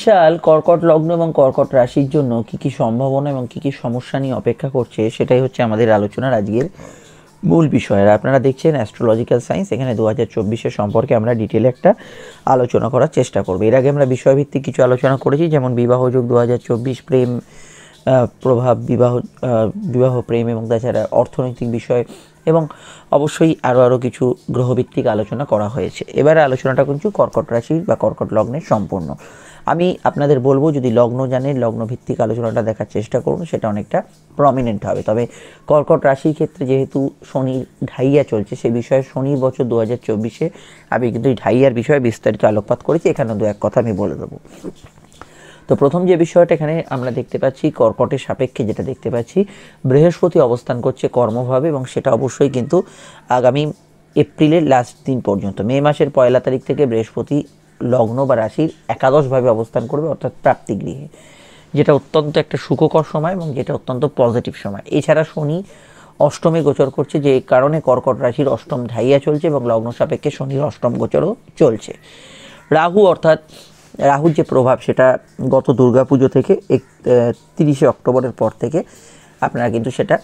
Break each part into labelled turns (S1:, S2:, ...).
S1: সাল কর্কট লগ্ন এবং কর্কট রাশির জন্য কি কি সম্ভাবনা এবং কি কি সমস্যা নিয়ে অপেক্ষা করছে সেটাই হচ্ছে আমাদের আলোচনার আজকের মূল বিষয়। আর আপনারা দেখছেন অ্যাস্ট্রোলজিক্যাল সায়েন্স। এখানে 2024 সম্পর্কে আমরা ডিটেলে একটা আলোচনা করার চেষ্টা করব। এর আগে আমরা বিষয়ভিত্তিক কিছু আলোচনা করেছি, যেমন বিবাহযোগ 2024, প্রেম প্রভাব, বিবাহ প্রেম এবং তাছাড়া অর্থনৈতিক বিষয় এবং অবশ্যই আরও কিছু গ্রহভিত্তিক আলোচনা করা হয়েছে। এবারে আলোচনাটা কিন্তু কর্কট রাশি বা কর্কট লগ্নের সম্পূর্ণ। আমি আপনাদের বলবো, যদি লগ্ন জানেন লগ্ন ভিত্তিক আলোচনাটা দেখার চেষ্টা করুন, সেটা অনেকটা প্রমিনেন্ট হবে। তবে কর্কট রাশির ক্ষেত্রে যেহেতু শনির ঢাইয়া চলছে, সেই বিষয়ে শনির বছর 2024 আমি কিন্তু এই ঢাইয়ার বিষয়ে বিস্তারিত আলোকপাত করেছি, এখানে দু এক কথা আমি বলে দেবো। তো প্রথম যে বিষয়টা এখানে আমরা দেখতে পাচ্ছি, কর্কটের সাপেক্ষে যেটা দেখতে পাচ্ছি, বৃহস্পতি অবস্থান করছে কর্মভাবে, এবং সেটা অবশ্যই কিন্তু আগামী এপ্রিলের লাস্ট দিন পর্যন্ত, মে মাসের 1 তারিখ থেকে বৃহস্পতি লগ্ন বা রাশির একাদশভাবে অবস্থান করবে, অর্থাৎ প্রাপ্তিগৃহে, যেটা অত্যন্ত একটা সুখকর সময় এবং যেটা অত্যন্ত পজিটিভ সময়। এছাড়া শনি অষ্টমে গোচর করছে, যে কারণে কর্কট রাশির অষ্টম ঢাইয়া চলছে এবং লগ্ন সাপেক্ষে শনির অষ্টম গোচরও চলছে। রাহু, অর্থাৎ রাহুর যে প্রভাব, সেটা গত দুর্গাপুজো থেকে 30 অক্টোবরের পর থেকে আপনারা কিন্তু সেটা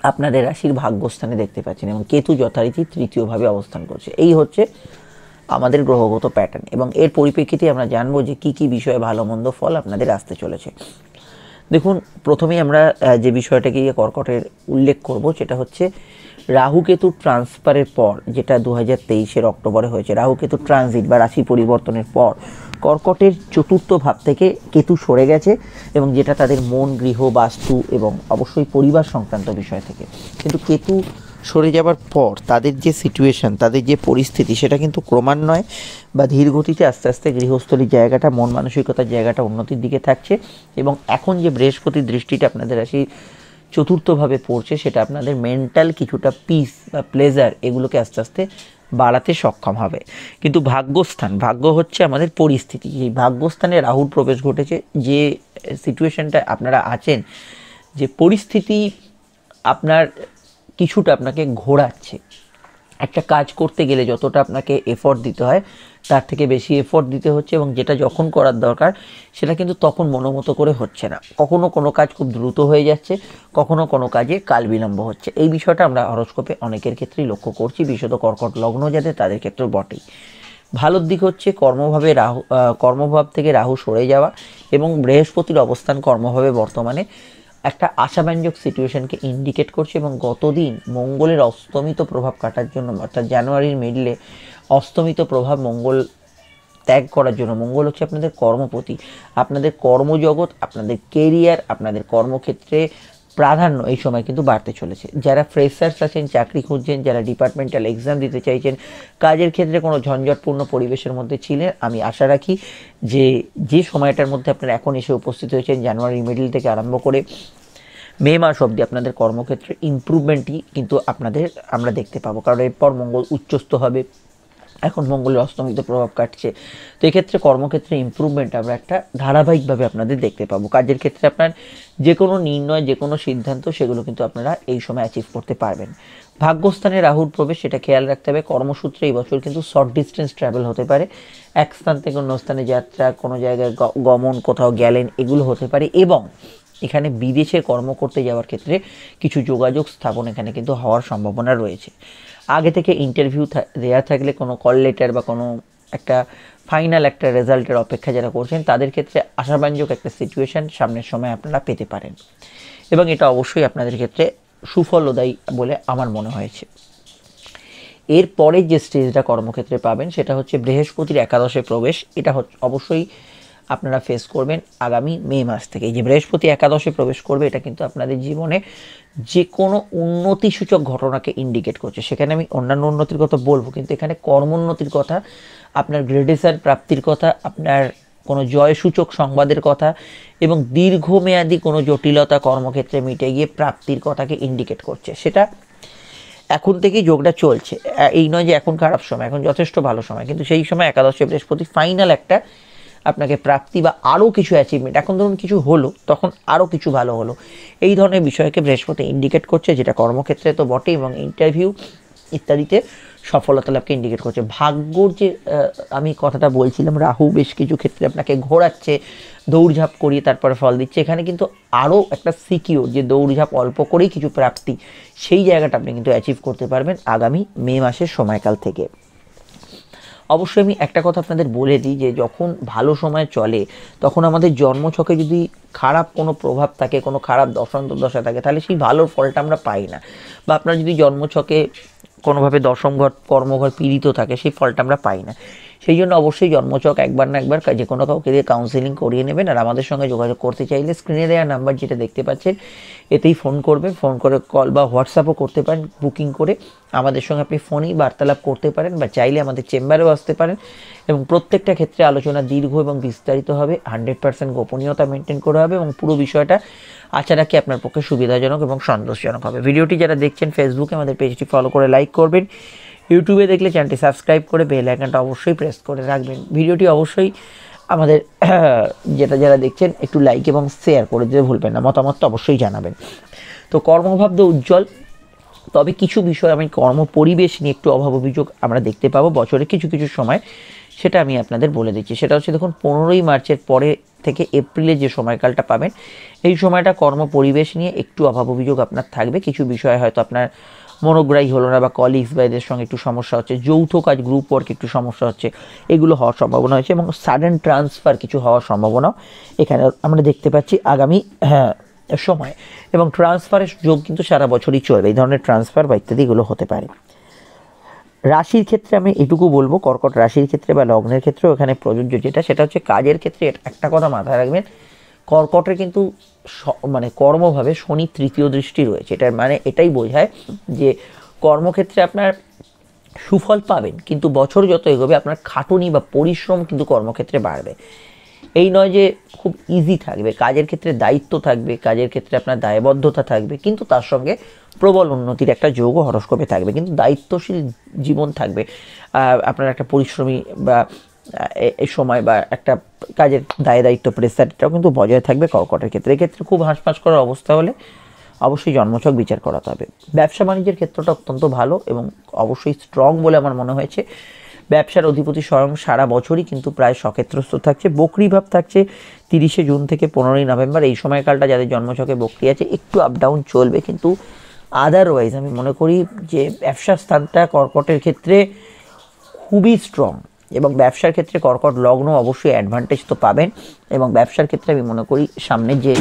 S1: আপনাদের রাশির ভাগ্যস্থানে দেখতে পাচ্ছেন, এবং কেতু যথারীতি তৃতীয়ভাবে অবস্থান করছে। এই হচ্ছে আমাদের গ্রহগত প্যাটার্ন, এবং এর পরিপ্রেক্ষিতে আমরা জানবো যে কী কী বিষয়ে ভালো মন্দ ফল আপনাদের আসতে চলেছে। দেখুন, প্রথমেই আমরা যে বিষয়টাকে কর্কটের উল্লেখ করব, সেটা হচ্ছে রাহু কেতু ট্রান্সফারের পর, যেটা 2023 অক্টোবরে হয়েছে। রাহু কেতু ট্রানজিট বা রাশি পরিবর্তনের পর কর্কটের চতুর্থ ভাব থেকে কেতু সরে গেছে, এবং যেটা তাদের মন, গৃহ, বাস্তু এবং অবশ্যই পরিবার সংক্রান্ত বিষয় থেকে। কিন্তু কেতু সরে যাবার পর তাদের যে সিচুয়েশন, তাদের যে পরিস্থিতি, সেটা কিন্তু ক্রমান্বয়ে বা ধীর গতিতে আস্তে আস্তে গৃহস্থলীর জায়গাটা, মন মানসিকতার জায়গাটা উন্নতির দিকে থাকছে। এবং এখন যে বৃহস্পতির দৃষ্টিটা আপনাদের রাশি চতুর্থভাবে পড়ছে, সেটা আপনাদের মেন্টাল কিছুটা পিস বা প্লেজার, এগুলোকে আস্তে আস্তে বাড়াতে সক্ষম হবে। কিন্তু ভাগ্যস্থান, ভাগ্য হচ্ছে আমাদের পরিস্থিতি, এই ভাগ্যস্থানে রাহুর প্রবেশ ঘটেছে। যে সিচুয়েশনটা আপনারা আছেন, যে পরিস্থিতি আপনার কিছুটা আপনাকে ঘোরাচ্ছে, একটা কাজ করতে গেলে যতটা আপনাকে এফোর্ট দিতে হয় তার থেকে বেশি এফোর্ট দিতে হচ্ছে, এবং যেটা যখন করার দরকার সেটা কিন্তু তখন মনোমতো করে হচ্ছে না। কখনো কোনো কাজ খুব দ্রুত হয়ে যাচ্ছে, কখনো কোনো কাজে কাল বিলম্ব হচ্ছে। এই বিষয়টা আমরা হরোস্কোপে অনেকের ক্ষেত্রেই লক্ষ্য করছি, বিশেষত কর্কট লগ্ন যাদের, তাদের ক্ষেত্রেও বটেই। ভালোর দিক হচ্ছে কর্মভাব থেকে রাহু সরে যাওয়া, এবং বৃহস্পতির অবস্থান কর্মভাবে বর্তমানে একটা আশাব্যঞ্জক সিচুয়েশনকে ইন্ডিকেট করছে। এবং গতদিন মঙ্গলের অস্তমিত প্রভাব কাটার জন্য, অর্থাৎ জানুয়ারির মিডলে অস্তমিত প্রভাব মঙ্গল ত্যাগ করার জন্য, মঙ্গল হচ্ছে আপনাদের কর্মপতি, আপনাদের কর্মজগৎ, আপনাদের কেরিয়ার, আপনাদের কর্মক্ষেত্রে প্রাধান্য এই সময় কিন্তু বাড়তে চলেছে। যারা ফ্রেশার্স আছেন, চাকরি খুঁজছেন, যারা ডিপার্টমেন্টাল এক্সাম দিতে চাইছেন, কাজের ক্ষেত্রে কোনো ঝঞ্ঝটপূর্ণ পরিবেশের মধ্যে ছিলেন, আমি আশা রাখি যে সময়টার মধ্যে আপনারা এখন এসে উপস্থিত হয়েছেন, জানুয়ারি মিডল থেকে আরম্ভ করে মে মাস অবধি, আপনাদের কর্মক্ষেত্রে ইমপ্রুভমেন্টই কিন্তু আমরা দেখতে পাবো। কারণ এরপর মঙ্গল উচ্চস্থ হবে, এখন মঙ্গলের অস্তমিত প্রভাব কাটছে। তো এক্ষেত্রে কর্মক্ষেত্রে ইমপ্রুভমেন্ট আমরা একটা ধারাবাহিকভাবে আপনাদের দেখতে পাবো। কাজের ক্ষেত্রে আপনার যে কোনো নির্ণয়, যে কোনো সিদ্ধান্ত, সেগুলো কিন্তু আপনারা এই সময় অ্যাচিভ করতে পারবেন। ভাগ্যস্থানে রাহুর প্রবেশ, সেটা খেয়াল রাখতে হবে। কর্মসূত্রে এই বছর কিন্তু শর্ট ডিস্টেন্স ট্রাভেল হতে পারে, এক স্থান থেকে অন্য স্থানে যাত্রা, কোনো জায়গায় গমন, কোথাও গেলেন, এগুলো হতে পারে। এবং এখানে বিদেশে কর্ম করতে যাওয়ার ক্ষেত্রে কিছু যোগাযোগ স্থাপন এখানে কিন্তু হওয়ার সম্ভাবনা রয়েছে। আগে থেকে ইন্টারভিউ দেওয়া থাকলে কোনো কল লেটার বা কোনো একটা ফাইনাল একটা রেজাল্টের অপেক্ষা যারা করছেন, তাদের ক্ষেত্রে আশাব্যঞ্জক একটা সিচুয়েশান সামনের সময় আপনারা পেতে পারেন, এবং এটা অবশ্যই আপনাদের ক্ষেত্রে সুফলদায়ী বলে আমার মনে হয়েছে। এরপরে যে স্টেজটা কর্মক্ষেত্রে পাবেন, সেটা হচ্ছে বৃহস্পতির একাদশে প্রবেশ। এটা অবশ্যই আপনারা ফেস করবেন আগামী মে মাস থেকে। এই যে বৃহস্পতি একাদশে প্রবেশ করবে, এটা কিন্তু আপনাদের জীবনে যে কোনো উন্নতিসূচক ঘটনাকে ইন্ডিকেট করছে। সেখানে আমি অন্যান্য উন্নতির কথা বলবো, কিন্তু এখানে কর্মোন্নতির কথা, আপনার গ্রেডেশন প্রাপ্তির কথা, আপনার কোনো জয়সূচক সংবাদের কথা, এবং দীর্ঘমেয়াদী কোনো জটিলতা কর্মক্ষেত্রে মিটে গিয়ে প্রাপ্তির কথাকে ইন্ডিকেট করছে। সেটা এখন থেকেই যোগটা চলছে, এই নয় যে এখন খারাপ সময়, এখন যথেষ্ট ভালো সময়। কিন্তু সেই সময় একাদশে বৃহস্পতি ফাইনাল একটা আপনাকে প্রাপ্তি বা আরও কিছু অ্যাচিভমেন্ট, এখন ধরুন কিছু হলো, তখন আরও কিছু ভালো হলো, এই ধরনের বিষয়কে বৃহস্পতি ইন্ডিকেট করছে, যেটা কর্মক্ষেত্রে তো বটে, এবং ইন্টারভিউ ইত্যাদিতে সফলতা লাভকে ইন্ডিকেট করছে। ভাগ্যর যে আমি কথাটা বলছিলাম, রাহু বেশ কিছু ক্ষেত্রে আপনাকে ঘোরাচ্ছে, দৌড়ঝাঁপ করিয়ে তারপরে ফল দিচ্ছে, এখানে কিন্তু আরও একটা সিকিউর যে দৌড়ঝাঁপ অল্প করেই কিছু প্রাপ্তি, সেই জায়গাটা আপনি কিন্তু অ্যাচিভ করতে পারবেন আগামী মে মাসের সময়কাল থেকে। অবশ্যই আমি একটা কথা আপনাদের বলে দিই যে যখন ভালো সময় চলে তখন আমাদের জন্মছকে যদি খারাপ কোনো প্রভাব থাকে, কোনো খারাপ দশা থাকে, তাহলে সেই ভালোর ফলটা আমরা পাই না। বা আপনার যদি জন্মছকে কোনোভাবে দশম ঘর কর্মঘর পীড়িত থাকে, সেই ফলটা আমরা পাই না। সেই জন্য অবশ্যই জন্মছক একবার না একবার যে কোনো কাউকে দিয়ে কাউন্সেলিং করিয়ে নেবেন। আর আমাদের সঙ্গে যোগাযোগ করতে চাইলে স্ক্রিনে দেওয়া নাম্বার যেটা দেখতে পাচ্ছেন এতেই ফোন করবেন, ফোন করে কল বা হোয়াটসঅ্যাপও করতে পারেন বুকিং করে। আমাদের সঙ্গে আপনি ফোনেই বার্তালাপ করতে পারেন বা চাইলে আমাদের চেম্বারেও আসতে পারেন, এবং প্রত্যেকটা ক্ষেত্রে আলোচনা দীর্ঘ এবং বিস্তারিত হবে, 100% গোপনীয়তা মেনটেন করা হবে এবং পুরো বিষয়টা আশা রাখি আপনার পক্ষে সুবিধাজনক এবং সন্তোষজনক হবে। ভিডিওটি যারা দেখছেন ফেসবুকে আমাদের পেজটি ফলো করে লাইক করবেন, ইউটিউবে দেখলে চ্যানেলটি সাবস্ক্রাইব করে বেল আইকনটা অবশ্যই প্রেস করে রাখবেন। ভিডিওটি অবশ্যই আমাদের যারা দেখছেন একটু লাইক এবং শেয়ার করে দিতে ভুলবেন না, মতামতটা অবশ্যই জানাবেন। তো কর্মভাব তো উজ্জ্বল, তবে কিছু বিষয় আমি কর্ম পরিবেশ নিয়ে একটু অভাব অভিযোগ আমরা দেখতে পাবো বছরে কিছু কিছু সময়, সেটা আমি আপনাদের বলে দিচ্ছি। সেটা হচ্ছে দেখুন 15ই মার্চের পরে থেকে এপ্রিলে যে সময়কালটা পাবেন, এই সময়টা কর্ম পরিবেশ নিয়ে একটু অভাব অভিযোগ আপনার থাকবে। কিছু বিষয় হয়তো আপনার মনোগ্রাহী হলো না, বা কলিগস বা এদের সঙ্গে একটু সমস্যা হচ্ছে, যৌথ কাজ গ্রুপ ওয়ার্ক একটু সমস্যা হচ্ছে, এগুলো হওয়ার সম্ভাবনা হয়েছে, এবং সাডেন ট্রান্সফার কিছু হওয়ার সম্ভাবনাও এখানে আমরা দেখতে পাচ্ছি আগামী সময়। এবং ট্রান্সফারের যোগ কিন্তু সারা বছরই চলবে, এই ধরনের ট্রান্সফার বা ইত্যাদি এগুলো হতে পারে। রাশির ক্ষেত্রে আমি এটুকু বলবো, কর্কট রাশির ক্ষেত্রে বা লগ্নের ক্ষেত্রেও এখানে প্রযোজ্য যেটা, সেটা হচ্ছে কাজের ক্ষেত্রে একটা কথা মাথায় রাখবেন, কর্কটের কিন্তু মানে কর্মভাবে শনি তৃতীয় দৃষ্টি রয়েছে। এটার মানে এটাই বোঝায় যে কর্মক্ষেত্রে আপনার সুফল পাবেন, কিন্তু বছর যত এগোবে আপনার খাটুনি বা পরিশ্রম কিন্তু কর্মক্ষেত্রে বাড়বে। এই নয় যে খুব ইজি থাকবে, কাজের ক্ষেত্রে দায়িত্ব থাকবে, কাজের ক্ষেত্রে আপনার দায়বদ্ধতা থাকবে, কিন্তু তার সঙ্গে প্রবল উন্নতির একটা যোগও হরস্কোপে থাকবে, কিন্তু দায়িত্বশীল জীবন থাকবে। আপনার একটা পরিশ্রমী বা এই সময় বা একটা কাজের দায়িত্ব প্রেসারটাও কিন্তু বজায় থাকবে কর্কটের ক্ষেত্রে। এক্ষেত্রে খুব হাঁসফাঁস করার অবস্থা হলে অবশ্যই জন্মছক বিচার করাতে হবে। ব্যবসা বাণিজ্যের ক্ষেত্রটা অত্যন্ত ভালো এবং অবশ্যই স্ট্রং বলে আমার মনে হয়েছে। ব্যবসার অধিপতি স্বয়ং সারা বছরই কিন্তু প্রায় সক্ষেত্রস্থ থাকছে, বকরি ভাব থাকছে 30শে জুন থেকে 15ই নভেম্বর। এই সময়কালটা যাদের জন্মছকে বকরি আছে একটু আপ ডাউন চলবে, কিন্তু আদারওয়াইজ আমি মনে করি যে ব্যবসার স্থানটা কর্কটের ক্ষেত্রে খুবই স্ট্রং, এবং ব্যবসার ক্ষেত্রে কর্কট লগ্ন অবশ্যই অ্যাডভান্টেজ তো পাবেন, এবং ব্যবসার ক্ষেত্রে আমি মনে করি সামনে যে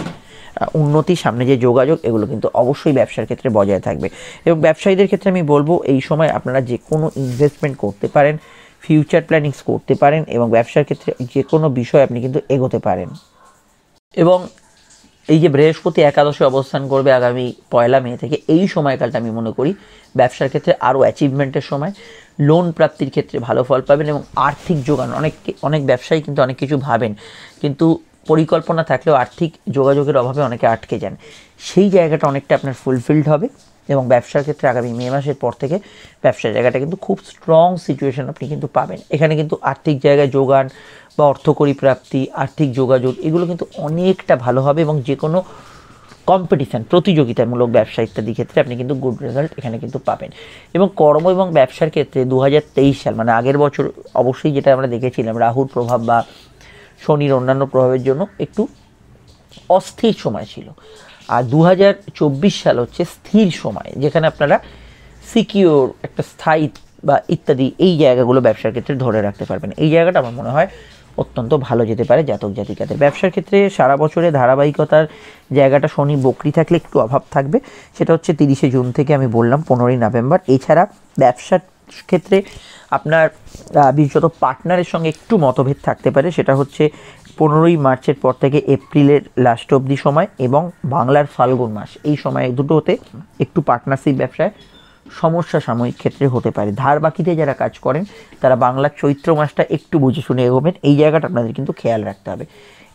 S1: উন্নতি, সামনে যে যোগাযোগ, এগুলো কিন্তু অবশ্যই ব্যবসার ক্ষেত্রে বজায় থাকবে। এবং ব্যবসায়ীদের ক্ষেত্রে আমি বলবো এই সময় আপনারা যে কোনো ইনভেস্টমেন্ট করতে পারেন, ফিউচার প্ল্যানিংস করতে পারেন, এবং ব্যবসার ক্ষেত্রে যে কোনো বিষয় আপনি কিন্তু এগোতে পারেন। এবং এই যে বৃহস্পতি একাদশে অবস্থান করবে আগামী 1 মে থেকে, এই সময়কালটা আমি মনে করি ব্যবসার ক্ষেত্রে আরও অ্যাচিভমেন্টের সময়, লোন প্রাপ্তির ক্ষেত্রে ভালো ফল পাবেন, এবং আর্থিক যোগান অনেক ব্যবসায়ী কিন্তু অনেক কিছু ভাবেন, কিন্তু পরিকল্পনা থাকলেও আর্থিক যোগাযোগের অভাবে অনেকে আটকে যান, সেই জায়গাটা অনেকটা আপনার ফুলফিলড হবে। এবং ব্যবসার ক্ষেত্রে আগামী মে মাসের পর থেকে ব্যবসার জায়গাটা কিন্তু খুব স্ট্রং সিচুয়েশন আপনি কিন্তু পাবেন। এখানে কিন্তু আর্থিক জায়গায় যোগান বা অর্থকরী প্রাপ্তি, আর্থিক যোগাযোগ, এগুলো কিন্তু অনেকটা ভালো হবে, এবং যে কোনো কম্পিটিশান, প্রতিযোগিতামূলক ব্যবসা ইত্যাদি ক্ষেত্রে আপনি কিন্তু গুড রেজাল্ট এখানে কিন্তু পাবেন। এবং কর্ম এবং ব্যবসার ক্ষেত্রে 2023 সাল মানে আগের বছর অবশ্যই যেটা আমরা দেখেছিলাম, রাহুর প্রভাব বা শনির অন্যান্য প্রভাবের জন্য একটু অস্থির সময় ছিল, আর 2024 সাল হচ্ছে স্থির সময়, যেখানে আপনারা সিকিওর একটা স্থায়ী বা ইত্যাদি এই জায়গাগুলো ব্যবসার ক্ষেত্রে ধরে রাখতে পারবেন। এই জায়গাটা আমার মনে হয় অত্যন্ত ভালো যেতে পারে জাতক জাতিকাদের। ব্যবসার ক্ষেত্রে সারা বছরে ধারাবাহিকতার জায়গাটা শনি বকরি থাকলে একটু অভাব থাকবে, সেটা হচ্ছে 30শে জুন থেকে আমি বললাম 15ই নভেম্বর। এছাড়া ব্যবসার ক্ষেত্রে আপনার বিশেষত পার্টনারের সঙ্গে একটু মতভেদ থাকতে পারে, সেটা হচ্ছে 15ই মার্চের পর থেকে এপ্রিলের লাস্ট অবধি সময়, এবং বাংলার ফাল্গুন মাস, এই সময় দুটোতে একটু পার্টনারশিপ ব্যবসায় সমস্যা সাময়িক ক্ষেত্রে হতে পারে। ধার বাকিতে যারা কাজ করেন তারা বাংলার চৈত্র মাসটা একটু বুঝে শুনে এগোবেন, এই জায়গাটা আপনাদের কিন্তু খেয়াল রাখতে হবে।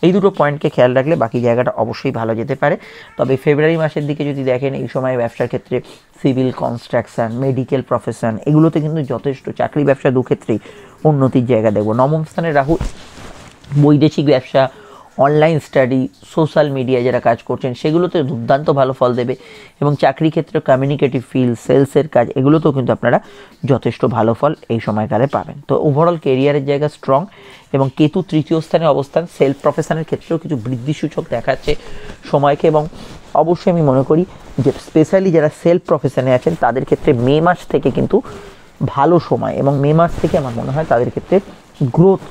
S1: এই দুটো পয়েন্টকে খেয়াল রাখলে বাকি জায়গাটা অবশ্যই ভালো যেতে পারে। তবে ফেব্রুয়ারি মাসের দিকে যদি দেখেন, এই সময় ব্যবসার ক্ষেত্রে সিভিল, কনস্ট্রাকশন, মেডিকেল প্রফেশন, এগুলোতে কিন্তু যথেষ্ট, চাকরি ব্যবসা দু ক্ষেত্রেই উন্নতির জায়গা দেখব। নবম স্থানে রাহু বৈদেশিক ব্যবসা, অনলাইন স্টাডি, সোশ্যাল মিডিয়ায় যারা কাজ করছেন সেগুলোতে দুর্দান্ত ভালো ফল দেবে। এবং চাকরি ক্ষেত্রে কমিউনিকেটিভ ফিল্ড, সেলসের কাজ, এগুলোতেও কিন্তু আপনারা যথেষ্ট ভালো ফল এই সময়কালে পাবেন। তো ওভারঅল কেরিয়ারের জায়গা স্ট্রং, এবং কেতু তৃতীয় স্থানে অবস্থান সেলফ প্রফেশনের ক্ষেত্রেও কিছু বৃদ্ধিসূচক দেখাচ্ছে সময়কে। এবং অবশ্যই আমি মনে করি যে স্পেশালি যারা সেলফ প্রফেশনে আছেন তাদের ক্ষেত্রে মে মাস থেকে কিন্তু ভালো সময়, এবং মে মাস থেকে আমার মনে হয় তাদের ক্ষেত্রে গ্রোথ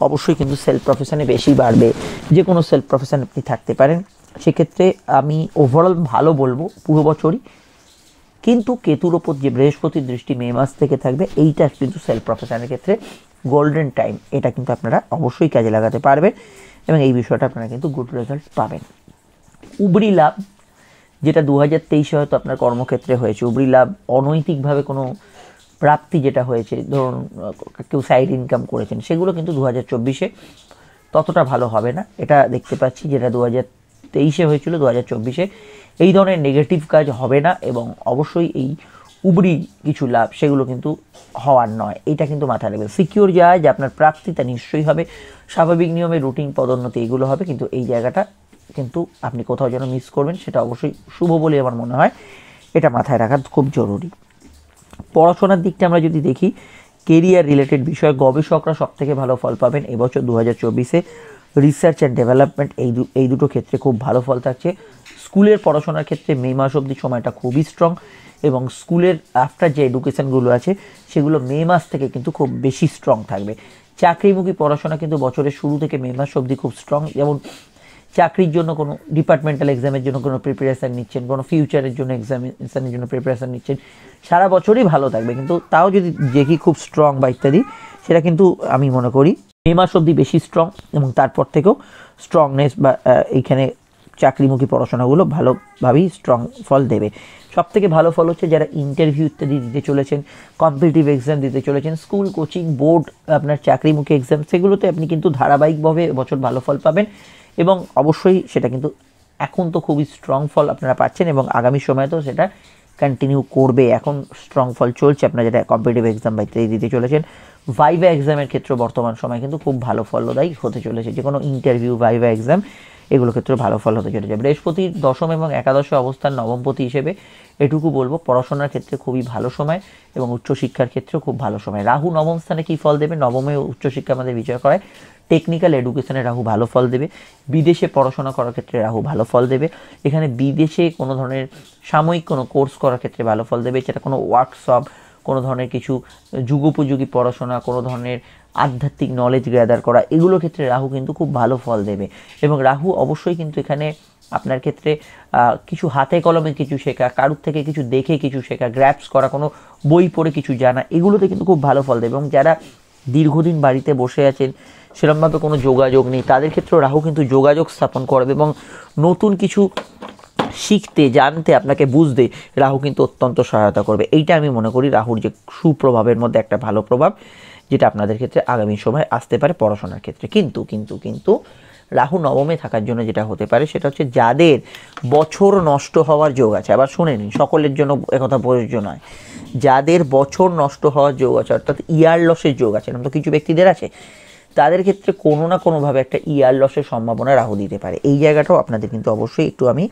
S1: অবশ্যই কিন্তু সেলফ প্রফেশনে বেশি বাড়বে। যে কোনো সেলফ প্রফেশন আপনি থাকতে পারেন, সেক্ষেত্রে আমি ওভারঅল ভালো বলবো পুরো বছরই। কিন্তু কেতুর ওপর যে বৃহস্পতির দৃষ্টি মে মাস থেকে থাকবে, এইটা কিন্তু সেলফ প্রফেশনের ক্ষেত্রে গোল্ডেন টাইম, এটা কিন্তু আপনারা অবশ্যই কাজে লাগাতে পারবেন, এবং এই বিষয়টা আপনারা কিন্তু গুড রেজাল্ট পাবেন। উবরি লাভ, যেটা 2023 হয়তো আপনার কর্মক্ষেত্রে হয়েছে, উবরি লাভ অনৈতিকভাবে কোনো প্রাপ্তি যেটা হয়েছে, ধরুন কেউ সাইড ইনকাম করেছেন, সেগুলো কিন্তু 2024-এ ততটা ভালো হবে না, এটা দেখতে পাচ্ছি। যেটা 2023-এ হয়েছিল, 2024-এ এই ধরনের নেগেটিভ কাজ হবে না, এবং অবশ্যই এই উবরি কিছু লাভ সেগুলো কিন্তু হওয়ার নয়, এটা কিন্তু মাথায় রাখবেন। সিকিউর যায় যে আপনার প্রাপ্তি তা নিশ্চয়ই হবে, স্বাভাবিক নিয়মে রুটিন পদোন্নতি এগুলো হবে, কিন্তু এই জায়গাটা কিন্তু আপনি কোথাও যেন মিস করবেন, সেটা অবশ্যই শুভ বলে আমার মনে হয়, এটা মাথায় রাখা খুব জরুরি। পড়াশোনার দিকটা আমরা যদি দেখি, কেরিয়ার রিলেটেড বিষয় গবেষকরা সবথেকে ভালো ফল পাবেন এবছর 2024-এ। রিসার্চ অ্যান্ড ডেভেলপমেন্ট এই দুটো ক্ষেত্রে খুব ভালো ফল থাকছে। স্কুলের পড়াশোনার ক্ষেত্রে মে মাস অবধি সময়টা খুবই স্ট্রং, এবং স্কুলের আফটার যে এডুকেশানগুলো আছে সেগুলো মে মাস থেকে কিন্তু খুব বেশি স্ট্রং থাকবে। চাকরিমুখী পড়াশোনা কিন্তু বছরের শুরু থেকে মে মাস অবধি খুব স্ট্রং, যেমন চাকরির জন্য কোনো ডিপার্টমেন্টাল এক্সামের জন্য কোনো প্রিপারেশান নিচ্ছেন, কোনো ফিউচারের জন্য এক্সামিনেশানের জন্য প্রিপারেশান নিচ্ছেন, সারা বছরই ভালো থাকবে। কিন্তু তাও যদি দেখি খুব স্ট্রং বা ইত্যাদি, সেটা কিন্তু আমি মনে করি মে মাস অবধি বেশি স্ট্রং, এবং তারপর থেকেও স্ট্রংনেস বা এইখানে চাকরিমুখী পড়াশোনাগুলো ভালোভাবেই স্ট্রং ফল দেবে। সবথেকে ভালো ফল হচ্ছে যারা ইন্টারভিউ ইত্যাদি দিতে চলেছেন, কম্পিটিটিভ এক্সাম দিতে চলেছেন, স্কুল, কোচিং, বোর্ড, আপনার চাকরিমুখী এক্সাম, সেগুলোতে আপনি কিন্তু ধারাবাহিকভাবে বছর ভালো ফল পাবেন, এবং অবশ্যই সেটা কিন্তু এখন তো খুবই স্ট্রং ফল আপনারা পাচ্ছেন, এবং আগামী সময়ে তো সেটা কন্টিনিউ করবে। এখন স্ট্রং ফল চলছে, আপনারা যেটা কম্পিটিটিভ এক্সাম বা ইত্যাদি দিতে চলেছেন। ভাইভা এক্সামের ক্ষেত্রে বর্তমান সময় কিন্তু খুব ভালো ফলদায়ী হতে চলেছে, যে কোনো ইন্টারভিউ, ভাইভা এক্সাম, এগুলোর ক্ষেত্রে ভালো ফল হতে চলেছে। বৃহস্পতির দশম এবং একাদশে অবস্থান নবমপতি হিসেবে, এটুকু বলবো পড়াশোনার ক্ষেত্রে খুবই ভালো সময়, এবং উচ্চশিক্ষার ক্ষেত্রেও খুব ভালো সময়। রাহু নবম স্থানে কী ফল দেবে? নবমে উচ্চশিক্ষা আমাদের বিজয় করায়, টেকনিক্যাল এডুকেশনে রাহু ভালো ফল দেবে। বিদেশে পড়াশোনা করার ক্ষেত্রে রাহু ভালো ফল দেবে। এখানে বিদেশে কোনো ধরনের সাময়িক কোনো কোর্স করার ক্ষেত্রে ভালো ফল দেবে, সেটা কোনো ওয়ার্কশপ, কোনো ধরনের কিছু যুগোপযোগী পড়াশোনা, কোনো ধরনের আধ্যাত্মিক নলেজ গ্যাদার করা, এগুলোর ক্ষেত্রে রাহু কিন্তু খুব ভালো ফল দেবে। এবং রাহু অবশ্যই কিন্তু এখানে আপনার ক্ষেত্রে কিছু হাতে কলমে কিছু শেখা, কারুর থেকে কিছু দেখে কিছু শেখা, গ্র্যাপস করা, কোনো বই পড়ে কিছু জানা, এগুলোতে কিন্তু খুব ভালো ফল দেবে। এবং যারা দীর্ঘদিন বাড়িতে বসে আছেন, সেরকমভাবে কোনো যোগাযোগ নেই, তাদের ক্ষেত্রেও রাহু কিন্তু যোগাযোগ স্থাপন করবে, এবং নতুন কিছু শিখতে, জানতে, আপনাকে বুঝতে রাহু কিন্তু অত্যন্ত সহায়তা করবে। এইটা আমি মনে করি রাহুর যে সুপ্রভাবের মধ্যে একটা ভালো প্রভাব, যেটা আপনাদের ক্ষেত্রে আগামী সময় আসতে পারে পড়াশোনার ক্ষেত্রে। কিন্তু রাহু নবমে থাকার জন্য যেটা হতে পারে, সেটা হচ্ছে যাদের বছর নষ্ট হওয়ার যোগ আছে, আবার শুনে নিন, সকলের জন্য একথা প্রযোজ্য নয়, যাদের বছর নষ্ট হওয়ার যোগ আছে, অর্থাৎ ইয়ার লসের যোগ আছে, এরকম তো কিছু ব্যক্তিদের আছে, তাদের ক্ষেত্রে কোনো না কোনোভাবে একটা ইয়ার লসের সম্ভাবনা রাহু দিতে পারে। এই জায়গাটাও আপনাদের কিন্তু অবশ্যই একটু আমি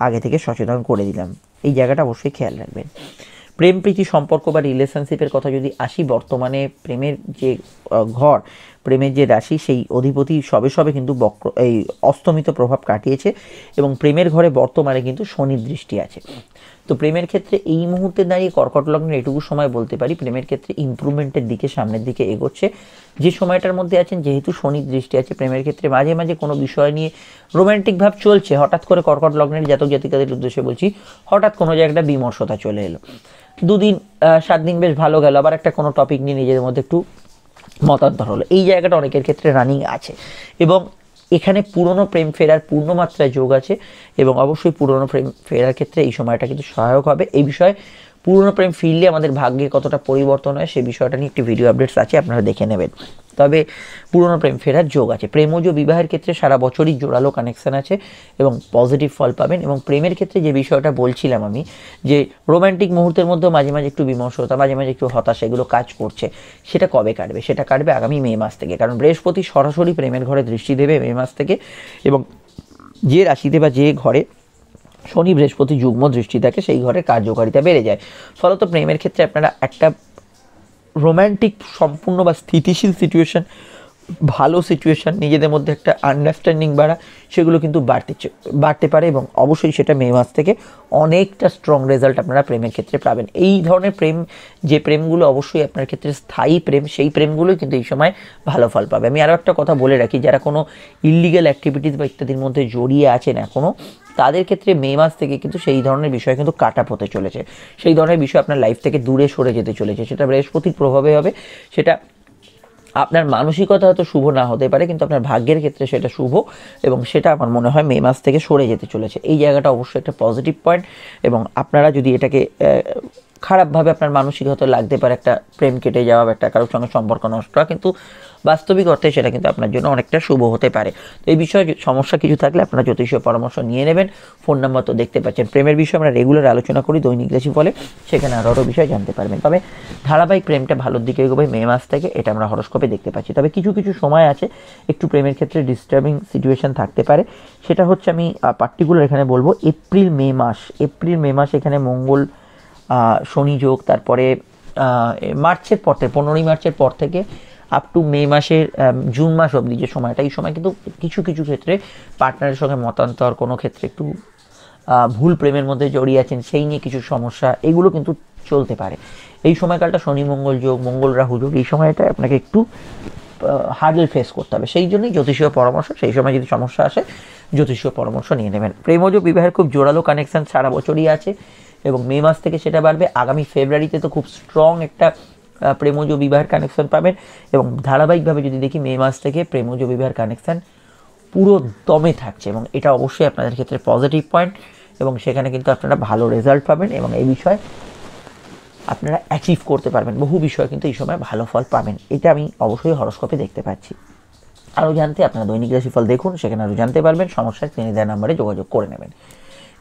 S1: আগে থেকে সচেতন করে দিলাম, এই জায়গাটা অবশ্যই খেয়াল রাখবেন। প্রেম প্রীতি সম্পর্ক বা রিলেশনশিপের কথা যদি আসি, বর্তমানে প্রেমের যে ঘর, প্রেমের যে রাশি, সেই অধিপতি সবে কিন্তু এই অস্তমিত প্রভাব কাটিয়েছে, এবং প্রেমের ঘরে বর্তমানে কিন্তু শনির দৃষ্টি আছে। তো প্রেমের ক্ষেত্রে এই মুহূর্তে দাঁড়িয়ে কর্কট লগ্নের এটুকু সময় বলতে পারি প্রেমের ক্ষেত্রে ইমপ্রুভমেন্টের দিকে, সামনের দিকে এগোচ্ছে। যে সময়টার মধ্যে আছেন, যেহেতু শনির দৃষ্টি আছে, প্রেমের ক্ষেত্রে মাঝে মাঝে কোনো বিষয় নিয়ে রোম্যান্টিক ভাব চলছে, হঠাৎ করে কর্কট লগ্নের জাতক জাতিকাদের উদ্দেশ্যে বলছি, হঠাৎ কোনো জায়গায় বিমর্ষতা চলে এলো, 2-7 দিন বেশ ভালো গেল, আবার একটা কোনো টপিক নিয়ে নিজেদের মধ্যে একটু মতান্তর হলো, এই জায়গাটা অনেকের ক্ষেত্রে রানিং আছে। এবং এখানে পুরনো প্রেম ফেরার পূর্ণমাত্রায় যোগ আছে, এবং অবশ্যই পুরনো প্রেম ফেরার ক্ষেত্রে এই সময়টা কিন্তু সহায়ক হবে। এই বিষয়ে পুরনো প্রেম ফিরলে আমাদের ভাগ্যে কতটা পরিবর্তন হয় সেই বিষয়টা নিয়ে একটি ভিডিও আপডেটস আছে, আপনারা দেখে নেবেন। তবে পুরনো প্রেম ফেরার যোগ আছে। প্রেমজ বিবাহের ক্ষেত্রে সারা বছরই জোরালো কানেকশান আছে এবং পজিটিভ ফল পাবেন। এবং প্রেমের ক্ষেত্রে যে বিষয়টা বলছিলাম আমি, যে রোম্যান্টিক মুহূর্তের মধ্যেও মাঝে মাঝে একটু বিমর্ষতা, মাঝে মাঝে একটু হতাশা, এগুলো কাজ করছে, সেটা কবে কাটবে? সেটা কাটবে আগামী মে মাস থেকে, কারণ বৃহস্পতি সরাসরি প্রেমের ঘরে দৃষ্টি দেবে মে মাস থেকে। এবং যে রাশিতে বা যে ঘরে শনি বৃহস্পতি যুগ্ম দৃষ্টি থাকে সেই ঘরে কার্যকারিতা বেড়ে যায়। ফলত প্রেমের ক্ষেত্রে আপনারা একটা রোম্যান্টিক সম্পূর্ণ বা স্থিতিশীল সিচুয়েশন, ভালো সিচুয়েশন, নিজেদের মধ্যে একটা আন্ডারস্ট্যান্ডিং বাড়া, সেগুলো কিন্তু বাড়তে পারে। এবং অবশ্যই সেটা মে মাস থেকে অনেকটা স্ট্রং রেজাল্ট আপনারা প্রেমের ক্ষেত্রে পাবেন। এই ধরনের প্রেম, যে প্রেমগুলো অবশ্যই আপনার ক্ষেত্রে স্থায়ী প্রেম, সেই প্রেমগুলোই কিন্তু এই সময় ভালো ফল পাবে। আমি আরও একটা কথা বলে রাখি, যারা কোনো ইললিগ্যাল অ্যাক্টিভিটিস বা ইত্যাদির মধ্যে জড়িয়ে আছেন এখনও, তাদের ক্ষেত্রে মে মাস থেকে কিন্তু সেই ধরনের বিষয় কিন্তু কাট আপ হতে চলেছে। সেই ধরনের বিষয় আপনার লাইফ থেকে দূরে সরে যেতে চলেছে। সেটা বৃহস্পতির প্রভাবে হবে। সেটা আপনার মানসিকতা হয়তো শুভ না হতে পারে, কিন্তু আপনার ভাগ্যের ক্ষেত্রে সেটা শুভ, এবং সেটা আমার মনে হয় মে মাস থেকে সরে যেতে চলেছে। এই জায়গাটা অবশ্যই একটা পজিটিভ পয়েন্ট। এবং আপনারা যদি এটাকে খারাপভাবে, আপনার মানসিক হয়তো লাগতে পারে একটা প্রেম কেটে যাওয়া, একটা কারোর সঙ্গে সম্পর্ক নষ্ট হওয়া, কিন্তু বাস্তবিক অর্থে সেটা কিন্তু আপনার জন্য অনেকটা শুভ হতে পারে। তো এই বিষয়ে সমস্যা কিছু থাকলে আপনারা জ্যোতিষীয় পরামর্শ নিয়ে নেবেন। ফোন নাম্বার তো দেখতে পাচ্ছেন। প্রেমের বিষয়ে আমরা রেগুলার আলোচনা করি দৈনিক রাশি ফলে, সেখানে আরও বিষয় জানতে পারবেন। তবে ধারাবাহিক প্রেমটা ভালোর দিকে এগোবে মে মাস থেকে, এটা আমরা হরস্কোপে দেখতে পাচ্ছি। তবে কিছু কিছু সময় আছে একটু প্রেমের ক্ষেত্রে ডিস্টার্বিং সিচুয়েশন থাকতে পারে। সেটা হচ্ছে, আমি পার্টিকুলার এখানে বলবো এপ্রিল মে মাস এখানে মঙ্গল শনি যোগ, তারপরে মার্চের পর থেকে 15ই মার্চের পর থেকে আপ টু মে মাসের জুন মাস অবধি যে সময়টা, এই সময় কিন্তু কিছু কিছু ক্ষেত্রে পার্টনারের সঙ্গে মতান্তর, কোনো ক্ষেত্রে একটু ভুল প্রেমের মধ্যে জড়িয়ে আছেন, সেই নিয়ে কিছু সমস্যা, এগুলো কিন্তু চলতে পারে। এই সময়কালটা শনি মঙ্গল যোগ, মঙ্গল রাহু যোগ, এই সময়টা আপনাকে একটু হার্ডল ফেস করতে হবে। সেই জন্যই জ্যোতিষীয় পরামর্শ, সেই সময় যদি সমস্যা আসে জ্যোতিষীয় পরামর্শ নিয়ে নেবেন। প্রেমজ বিবাহের খুব জোরালো কানেকশান সারা বছরই আছে এবং মে মাস থেকে সেটা বাড়বে। আগামী ফেব্রুয়ারিতে তো খুব স্ট্রং একটা প্রেমজ বিবাহের কানেকশান পাবেন। এবং ধারাবাহিকভাবে যদি দেখি মে মাস থেকে প্রেমজ বিবাহের কানেকশান পুরো দমে থাকছে, এবং এটা অবশ্যই আপনাদের ক্ষেত্রে পজিটিভ পয়েন্ট। এবং সেখানে কিন্তু আপনারা ভালো রেজাল্ট পাবেন এবং এই বিষয়ে আপনারা অ্যাচিভ করতে পারবেন। বহু বিষয় কিন্তু এই সময় ভালো ফল পাবেন, এটা আমি অবশ্যই হরস্কোপে দেখতে পাচ্ছি। আরও জানতে আপনারা দৈনিক রাশিফল দেখুন, সেখানে আরও জানতে পারবেন। সমস্যায় স্ক্রিনে দেওয়া নাম্বারে যোগাযোগ করে নেবেন।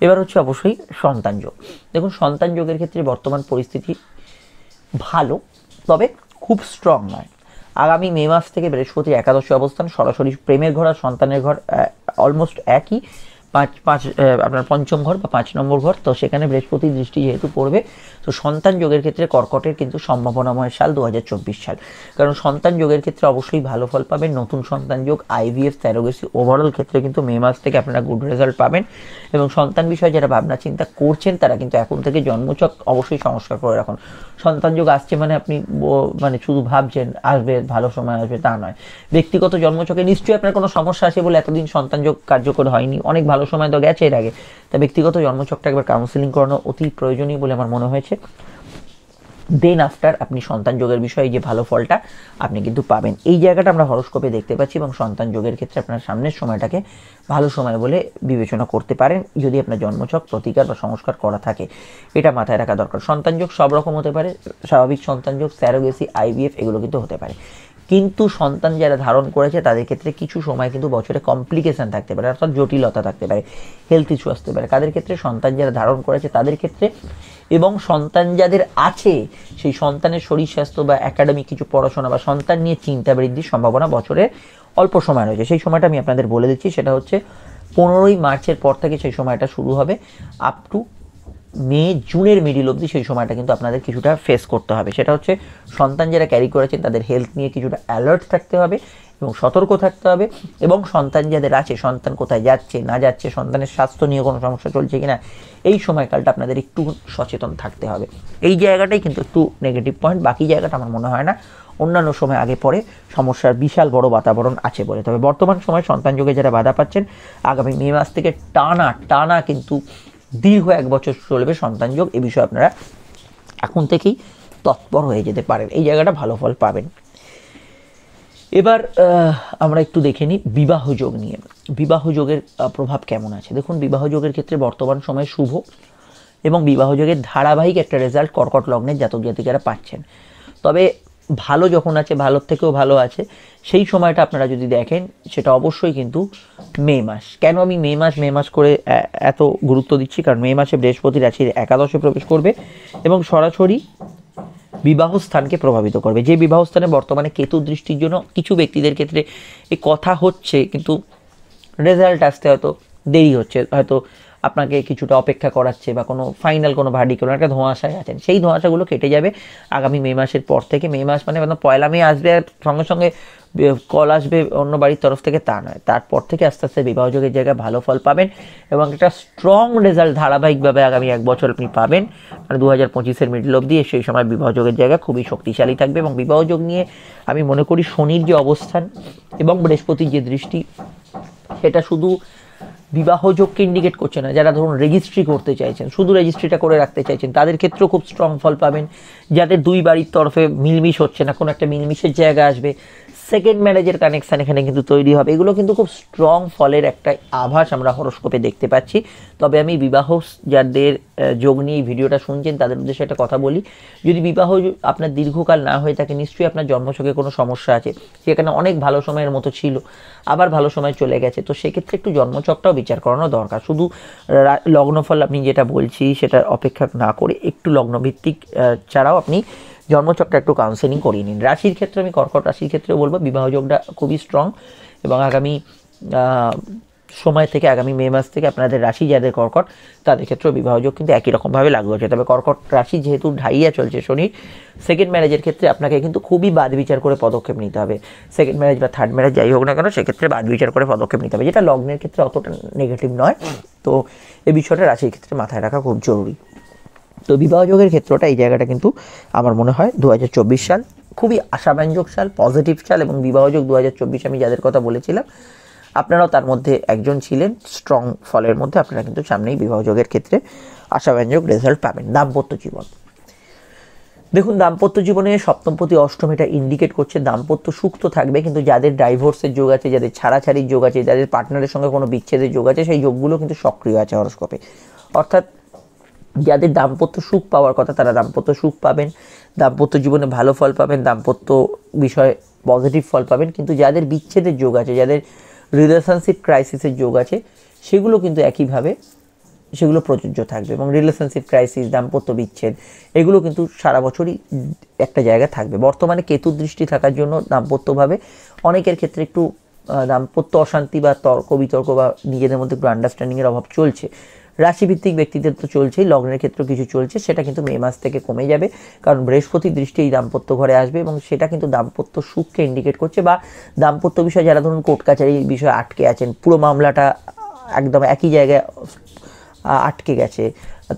S1: এবার হচ্ছে অবশ্যই সন্তান যোগ। দেখুন, সন্তান যোগের ক্ষেত্রে বর্তমান পরিস্থিতি ভালো, তবে খুব স্ট্রং নয়। আগামী মে মাস থেকে বৃহস্পতি একাদশী অবস্থান, সরাসরি প্রেমের ঘর আর সন্তানের ঘর অলমোস্ট একই, আপনার পঞ্চম ঘর বা 5 নম্বর ঘর। তো সেখানে বৃহস্পতির দৃষ্টি যেহেতু পড়বে, তো সন্তান যোগের ক্ষেত্রে কর্কটের কিন্তু সম্ভাবনাময় সাল 2024 সাল। কারণ সন্তান যোগের ক্ষেত্রে অবশ্যই ভালো ফল পাবেন। নতুন সন্তান যোগ, আইভিএফ, স্যারোগেসি, ওভারঅল ক্ষেত্রে কিন্তু মে মাস থেকে আপনারা গুড রেজাল্ট পাবেন। এবং সন্তান বিষয়ে যারা ভাবনা চিন্তা করছেন, তারা কিন্তু এখন থেকে জন্মছক অবশ্যই সংস্কার করে রাখুন। সন্তান যোগ আসছে মানে আপনি মানে শুধু ভাবছেন আসবে, ভালো সময় আসবে, তা নয়। ব্যক্তিগত জন্মছকে নিশ্চয়ই আপনার কোনো সমস্যা আছে বলে এতদিন সন্তান যোগ কার্যকর হয়নি, অনেক ভালো সময় তো গেছে এর আগে। তা ব্যক্তিগত জন্মছকটা একবার কাউন্সিলিং করানো অতি প্রয়োজনীয় বলে আমার মনে হয়েছে। দেন আফটার আপনি সন্তান যোগের বিষয়ে যে ভালো ফলটা আপনি কিন্তু পাবেন, এই জায়গাটা আমরা হরস্কোপে দেখতে পাচ্ছি। এবং সন্তান যোগের ক্ষেত্রে আপনার সামনের সময়টাকে ভালো সময় বলে বিবেচনা করতে পারেন, যদি আপনার জন্মছক প্রতিকার বা সংস্কার করা থাকে। এটা মাথায় রাখা দরকার। সন্তান যোগ সব রকম হতে পারে, স্বাভাবিক সন্তান যোগ, স্যারোগেসি, আইভিএফ, এগুলো কিন্তু হতে পারে। কিন্তু সন্তান যারা ধারণ করেছে তাদের ক্ষেত্রে কিছু সময় কিন্তু বছরে কমপ্লিকেশান থাকতে পারে, অর্থাৎ জটিলতা থাকতে পারে, হেলথ ইস্যু আসতে পারে। কাদের ক্ষেত্রে? সন্তান যারা ধারণ করেছে তাদের ক্ষেত্রে। এবং সন্তান যাদের আছে, সেই সন্তানের শরীর স্বাস্থ্য বা একাডেমিক কিছু পড়াশোনা বা সন্তান নিয়ে চিন্তা বৃদ্ধির সম্ভাবনা বছরে অল্প সময় রয়েছে। সেই সময়টা আমি আপনাদের বলে দিচ্ছি, সেটা হচ্ছে 15ই মার্চের পর থেকে সেই সময়টা শুরু হবে আপ টু মে জুনের মিডিল অবধি। সেই সময়টা কিন্তু আপনাদের কিছুটা ফেস করতে হবে। সেটা হচ্ছে সন্তান যারা ক্যারি করেছেন তাদের হেলথ নিয়ে কিছুটা অ্যালার্ট থাকতে হবে এবং সতর্ক থাকতে হবে। এবং সন্তান যাদের আছে, সন্তান কোথায় যাচ্ছে না যাচ্ছে, সন্তানের স্বাস্থ্য নিয়ে কোনো সমস্যা চলছে কিনা, এই সময়কালটা আপনাদের একটু সচেতন থাকতে হবে। এই জায়গাটাই কিন্তু একটু নেগেটিভ পয়েন্ট। বাকি জায়গাটা আমার মনে হয় না অন্যান্য সময় আগে পরে সমস্যার বিশাল বড় বাতাবরণ আছে বলে। তবে বর্তমান সময় সন্তান যোগে যারা বাধা পাচ্ছেন, আগামী মে মাস থেকে টানা কিন্তু দীর্ঘ 1 বছর চলবে সন্তান যোগ। এ বিষয়ে আপনারা এখন থেকেই তৎপর হয়ে যেতে পারেন, এই জায়গাটা ভালো ফল পাবেন। এবার আমরা একটু দেখে নিই বিবাহ যোগ নিয়ে। বিবাহ যোগের প্রভাব কেমন আছে। দেখুন, বিবাহ যোগের ক্ষেত্রে বর্তমান সময় শুভ এবং বিবাহযোগের ধারাবাহিক একটা রেজাল্ট কর্কট লগ্নের জাতক জাতিকারা পাচ্ছেন। তবে ভালো যখন আছে, ভালোর থেকেও ভালো আছে, সেই সময়টা আপনারা যদি দেখেন সেটা অবশ্যই কিন্তু মে মাস। কেন আমি মে মাস করে এত গুরুত্ব দিচ্ছি, কারণ মে মাসে বৃহস্পতি রাশির একাদশে প্রবেশ করবে এবং সরাসরি বিবাহ স্থানকে প্রভাবিত করবে। যে বিবাহ স্থানে বর্তমানে কেতু দৃষ্টির জন্য কিছু ব্যক্তিদের ক্ষেত্রে এই কথা হচ্ছে, কিন্তু রেজাল্ট আসতে হয়তো দেরি হচ্ছে, হয়তো আপনাকে কিছুটা অপেক্ষা করাচ্ছে বা কোনো ফাইনাল কোনো ভার্ডিক্ট, কোনো একটা ধোঁয়াশায় আছেন, সেই ধোঁয়াশাগুলো কেটে যাবে আগামী মে মাসের পর থেকে। মে মাস মানে পয়লা মে আসবে আর সঙ্গে সঙ্গে কল আসবে অন্য বাড়ির তরফ থেকে, তা নয়। তারপর থেকে আস্তে আস্তে বিবাহযোগের জায়গায় ভালো ফল পাবেন এবং একটা স্ট্রং রেজাল্ট ধারাবাহিকভাবে আগামী 1 বছর আপনি পাবেন, মানে 2025-এর মিডল অবধি। সেই সময় বিবাহযোগের জায়গা খুবই শক্তিশালী থাকবে এবং বিবাহযোগ নিয়ে আমি মনে করি শনির যে অবস্থান এবং বৃহস্পতির যে দৃষ্টি, সেটা শুধু বিবাহযোগকে ইন্ডিকেট করছে না। যারা ধরুন রেজিস্ট্রি করতে চাইছেন, শুধু রেজিস্ট্রিটা করে রাখতে চাইছেন, তাদের ক্ষেত্রেও খুব স্ট্রং ফল পাবেন। যাদের দুই বাড়ির তরফে মিলমিশ হচ্ছে না, কোনো একটা মিলমিশের জায়গা আসবে, সেকেন্ড ম্যারেজের কানেকশান এখানে কিন্তু তৈরি হবে। এগুলো কিন্তু খুব স্ট্রং ফলের একটা আভাস আমরা হরোস্কোপে দেখতে পাচ্ছি। তবে আমি বিবাহ যাদের যোগ নিয়ে এই ভিডিওটা শুনছেন তাদের উদ্দেশ্যে একটা কথা বলি, যদি বিবাহ আপনার দীর্ঘকাল না হয়ে থাকে, নিশ্চয়ই আপনার জন্মছকে কোনো সমস্যা আছে, সেখানে অনেক ভালো সময়ের মতো ছিল, আবার ভালো সময় চলে গেছে, তো সেক্ষেত্রে একটু জন্মছকটাও বিচার করানো দরকার। শুধু লগ্নফল আপনি যেটা বলছি সেটা অপেক্ষা না করে একটু লগ্নভিত্তিক ছাড়াও আপনি জন্মচক্রটা একটু কাউন্সেলিং করিয়ে নিন। রাশির ক্ষেত্রে আমি কর্কট রাশির ক্ষেত্রে বলবো বিবাহযোগটা খুবই স্ট্রং এবং আগামী সময় থেকে, আগামী মে মাস থেকে আপনাদের রাশি যাদের কর্কট, তাদের ক্ষেত্রেও বিবাহযোগ কিন্তু একই রকমভাবে লাগু হচ্ছে। তবে কর্কট রাশি যেহেতু ঢাইয়া চলছে শনির, সেকেন্ড ম্যারেজের ক্ষেত্রে আপনাকে কিন্তু খুবই বাদ বিচার করে পদক্ষেপ নিতে হবে। সেকেন্ড ম্যারেজ বা থার্ড ম্যারেজ যাই হোক না কেন, সেক্ষেত্রে বাদ বিচার করে পদক্ষেপ নিতে হবে, যেটা লগ্নের ক্ষেত্রে অতটা নেগেটিভ নয়। তো এই বিষয়টা রাশির ক্ষেত্রে মাথায় রাখা খুব জরুরি। তো বিবাহযোগের ক্ষেত্রটা, এই জায়গাটা কিন্তু আমার মনে হয় 2024 সাল খুবই আশাব্যঞ্জক সাল, পজিটিভ সাল। এবং বিবাহযোগ 2024 আমি যাদের কথা বলেছিলাম, আপনারাও তার মধ্যে একজন ছিলেন। স্ট্রং ফলের মধ্যে আপনারা কিন্তু সামনেই বিবাহযোগের ক্ষেত্রে আশাব্যঞ্জক রেজাল্ট পাবেন। দাম্পত্য জীবন, দেখুন দাম্পত্য জীবনে সপ্তমপতি অষ্টম এটা ইন্ডিকেট করছে দাম্পত্য সুখ তো থাকবে, কিন্তু যাদের ডাইভোর্সের যোগ আছে, যাদের ছাড়াছাড়ির যোগ আছে, যাদের পার্টনারের সঙ্গে কোনো বিচ্ছেদের যোগ আছে, সেই যোগগুলো কিন্তু সক্রিয় আছে হরোস্কোপে। অর্থাৎ যাদের দাম্পত্য সুখ পাওয়ার কথা তারা দাম্পত্য সুখ পাবেন, দাম্পত্য জীবনে ভালো ফল পাবেন, দাম্পত্য বিষয়ে পজিটিভ ফল পাবেন। কিন্তু যাদের বিচ্ছেদের যোগ আছে, যাদের রিলেশনশিপ ক্রাইসিসের যোগ আছে, সেগুলো কিন্তু একইভাবে সেগুলো প্রযোজ্য থাকবে। এবং রিলেশনশিপ ক্রাইসিস, দাম্পত্য বিচ্ছেদ, এগুলো কিন্তু সারা বছরই একটা জায়গা থাকবে। বর্তমানে কেতুর দৃষ্টি থাকার জন্য দাম্পত্যভাবে অনেকের ক্ষেত্রে একটু দাম্পত্য অশান্তি বা তর্ক বিতর্ক বা নিজেদের মধ্যে একটু আন্ডারস্ট্যান্ডিংয়ের অভাব চলছে। রাশিভিত্তিক ব্যক্তিদের তো চলছেই, লগ্নের ক্ষেত্রেও কিছু চলছে, সেটা কিন্তু মে মাস থেকে কমে যাবে, কারণ বৃহস্পতির দৃষ্টি এই দাম্পত্য ঘরে আসবে এবং সেটা কিন্তু দাম্পত্য সুখকে ইন্ডিকেট করছে। বা দাম্পত্য বিষয়ে যারা ধরুন কোর্ট কাছারির বিষয়ে আটকে আছেন, পুরো মামলাটা একদম একই জায়গায় আটকে গেছে,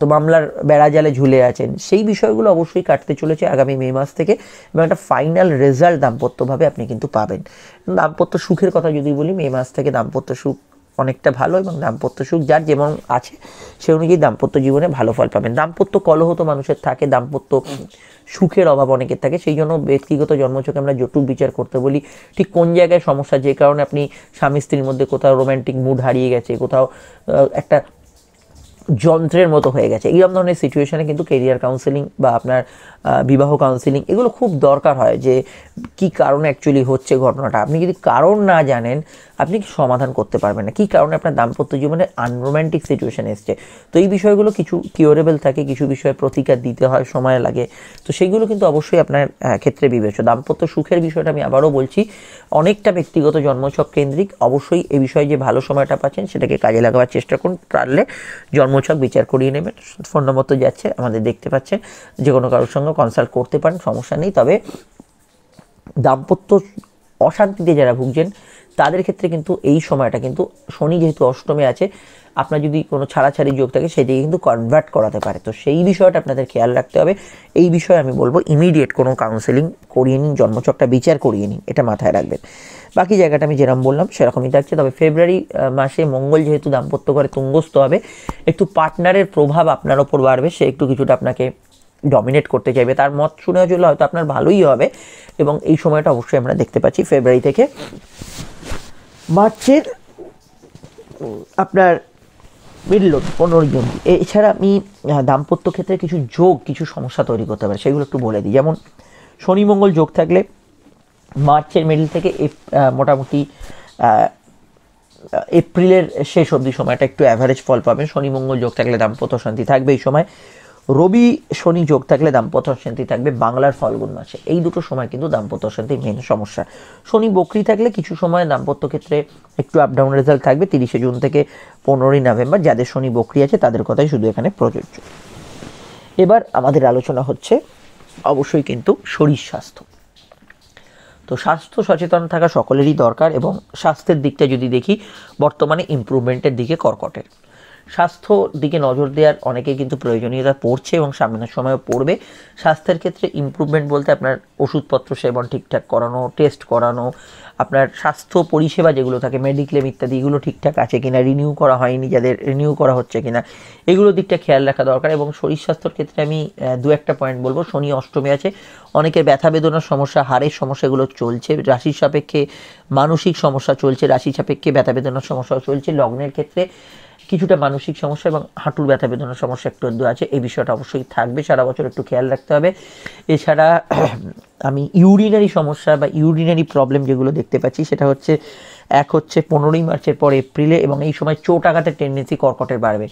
S1: তো মামলার বেড়াজালে ঝুলে আছেন, সেই বিষয়গুলো অবশ্যই কাটতে চলেছে আগামী মে মাস থেকে এবং একটা ফাইনাল রেজাল্ট দাম্পত্যভাবে আপনি কিন্তু পাবেন। দাম্পত্য সুখের কথা যদি বলি, মে মাস থেকে দাম্পত্য সুখ অনেকটা ভালো এবং দাম্পত্য সুখ যার যেমন আছে সে অনুযায়ী দাম্পত্য জীবনে ভালো ফল পাবেন। দাম্পত্য কলহ তো মানুষের থাকে, দাম্পত্য সুখের অভাব অনেকের থাকে, সেই জন্য ব্যক্তিগত জন্মছকে আমরা জটুক বিচার করতে বলি, ঠিক কোন জায়গায় সমস্যা, যে কারণে আপনি স্বামী স্ত্রীর মধ্যে কোথাও রোম্যান্টিক মুড হারিয়ে গেছে, কোথাও একটা যন্ত্রের মতো হয়ে গেছে, এইরকম ধরনের সিচুয়েশানে কিন্তু কেরিয়ার কাউন্সেলিং বা আপনার বিবাহ কাউন্সেলিং এগুলো খুব দরকার হয়। যে কি কারণে অ্যাকচুয়ালি হচ্ছে ঘটনাটা, আপনি যদি কারণ না জানেন আপনি সমাধান করতে পারবেন না, কী কারণে আপনার দাম্পত্য জীবনে আনরোম্যান্টিক সিচুয়েশান এসছে। তো এই বিষয়গুলো কিছু কিউরেবল থাকে, কিছু বিষয়ে প্রতিকার দিতে হয়, সময় লাগে, তো সেইগুলো কিন্তু অবশ্যই আপনার ক্ষেত্রে বিবেচ্য। দাম্পত্য সুখের বিষয়টা আমি আবারও বলছি, অনেকটা ব্যক্তিগত জন্মছক কেন্দ্রিক। অবশ্যই এই বিষয়ে যে ভালো সময়টা পাচ্ছেন সেটাকে কাজে লাগাবার চেষ্টা করুন, পারলে জন্মছক বিচার করিয়ে নেবেন। ফোন নম্বর তো যাচ্ছে, আমাদের দেখতে পাচ্ছেন, যে কোনো কারোর সঙ্গে কনসাল্ট করতে পারেন, সমস্যা নেই। তবে দাম্পত্য অশান্তিতে যারা ভুগছেন তাদের ক্ষেত্রে কিন্তু এই সময়টা কিন্তু শনি যেহেতু অষ্টমে আছে, আপনার যদি কোনো ছাড়াছাড়ি যোগ থাকে সেটাকে কিন্তু কনভার্ট করাতে পারে, তো সেই বিষয়টা আপনাদের খেয়াল রাখতে হবে। এই বিষয়ে আমি বলবো ইমিডিয়েট কোনো কাউন্সেলিং করিয়ে নিন, জন্মছকটা বিচার করিয়ে নিন, এটা মাথায় রাখবেন। বাকি জায়গাটা আমি যেরকম বললাম সেরকমই থাকছে। তবে ফেব্রুয়ারি মাসে মঙ্গল যেহেতু দাম্পত্য ঘরে তুঙ্গস্থ হবে, একটু পার্টনারের প্রভাব আপনার ওপর বাড়বে, সে একটু কিছুটা আপনাকে ডমিনেট করতে চাইবে, তার মত শুনে চললে হয়তো আপনার ভালোই হবে। এবং এই সময়টা অবশ্যই আমরা দেখতে পাচ্ছি ফেব্রুয়ারি থেকে মার্চের আপনার মিডল 15 জন। এছাড়া আপনি দাম্পত্য ক্ষেত্রে কিছু যোগ, কিছু সমস্যা তৈরি করতে পারে, সেগুলো একটু বলে দিই। যেমন শনি মঙ্গল যোগ থাকলে মার্চের মিডল থেকে মোটামুটি এপ্রিলের শেষ অবধি সময়টা একটু অ্যাভারেজ ফল পাবেন। শনি মঙ্গল যোগ থাকলে দাম্পত্য শান্তি থাকবে এই সময়। রবি শনি যোগ থাকলে দাম্পত্য শান্তি থাকবে বাংলার ফাল্গুন মাসে। এই দুটো সময় কিন্তু দাম্পত্য শান্তির মেন সমস্যা। শনি বকরি থাকলে কিছু সময় দাম্পত্য ক্ষেত্রে একটু আপ ডাউন রেজাল্ট থাকবে 30শে জুন থেকে 15ই নভেম্বর। যাদের শনি বকরি আছে তাদের কথাই শুধু এখানে প্রযোজ্য। এবার আমাদের আলোচনা হচ্ছে অবশ্যই কিন্তু শরীর স্বাস্থ্য। তো স্বাস্থ্য সচেতন থাকা সকলেরই দরকার, এবং স্বাস্থ্যের দিকটা যদি দেখি বর্তমানে ইমপ্রুভমেন্টের দিকে কর্কটের। স্বাস্থ্যর দিকে নজর দেওয়ার অনেকেই কিন্তু প্রয়োজনীয়তা পড়ছে এবং সামনের সময়ও পড়বে। স্বাস্থ্যের ক্ষেত্রে ইমপ্রুভমেন্ট বলতে আপনার ওষুধপত্র সেবন ঠিকঠাক করানো, টেস্ট করানো, আপনার স্বাস্থ্য পরিষেবা যেগুলো থাকে মেডিক্লেম ইত্যাদি, এগুলো ঠিকঠাক আছে কিনা, রিনিউ করা হয়নি যাদের রিনিউ করা হচ্ছে কিনা, এগুলো দিকটা খেয়াল রাখা দরকার। এবং শরীর স্বাস্থ্যের ক্ষেত্রে আমি দু একটা পয়েন্ট বলবো। শনি অষ্টমে আছে, অনেকের ব্যথা বেদনার সমস্যা, হাড়ের সমস্যাগুলো চলছে, রাশির সাপেক্ষে মানসিক সমস্যা চলছে, রাশির সাপেক্ষে ব্যথা বেদনার সমস্যাও চলছে। লগ্নের ক্ষেত্রে কিছুটা মানসিক সমস্যা এবং হাঁটুর ব্যথা বেদনার সমস্যা একটু আধটু আছে, এই বিষয়টা অবশ্যই থাকবে, সারা বছর একটু খেয়াল রাখতে হবে। এছাড়া আমি ইউরিনারি সমস্যা বা ইউরিনারি প্রবলেম যেগুলো দেখতে পাচ্ছি সেটা হচ্ছে, এক হচ্ছে 15ই মার্চের পর এপ্রিলে, এবং এই সময় চোট আঘাতের টেন্ডেন্সি কর্কটের বাড়বে।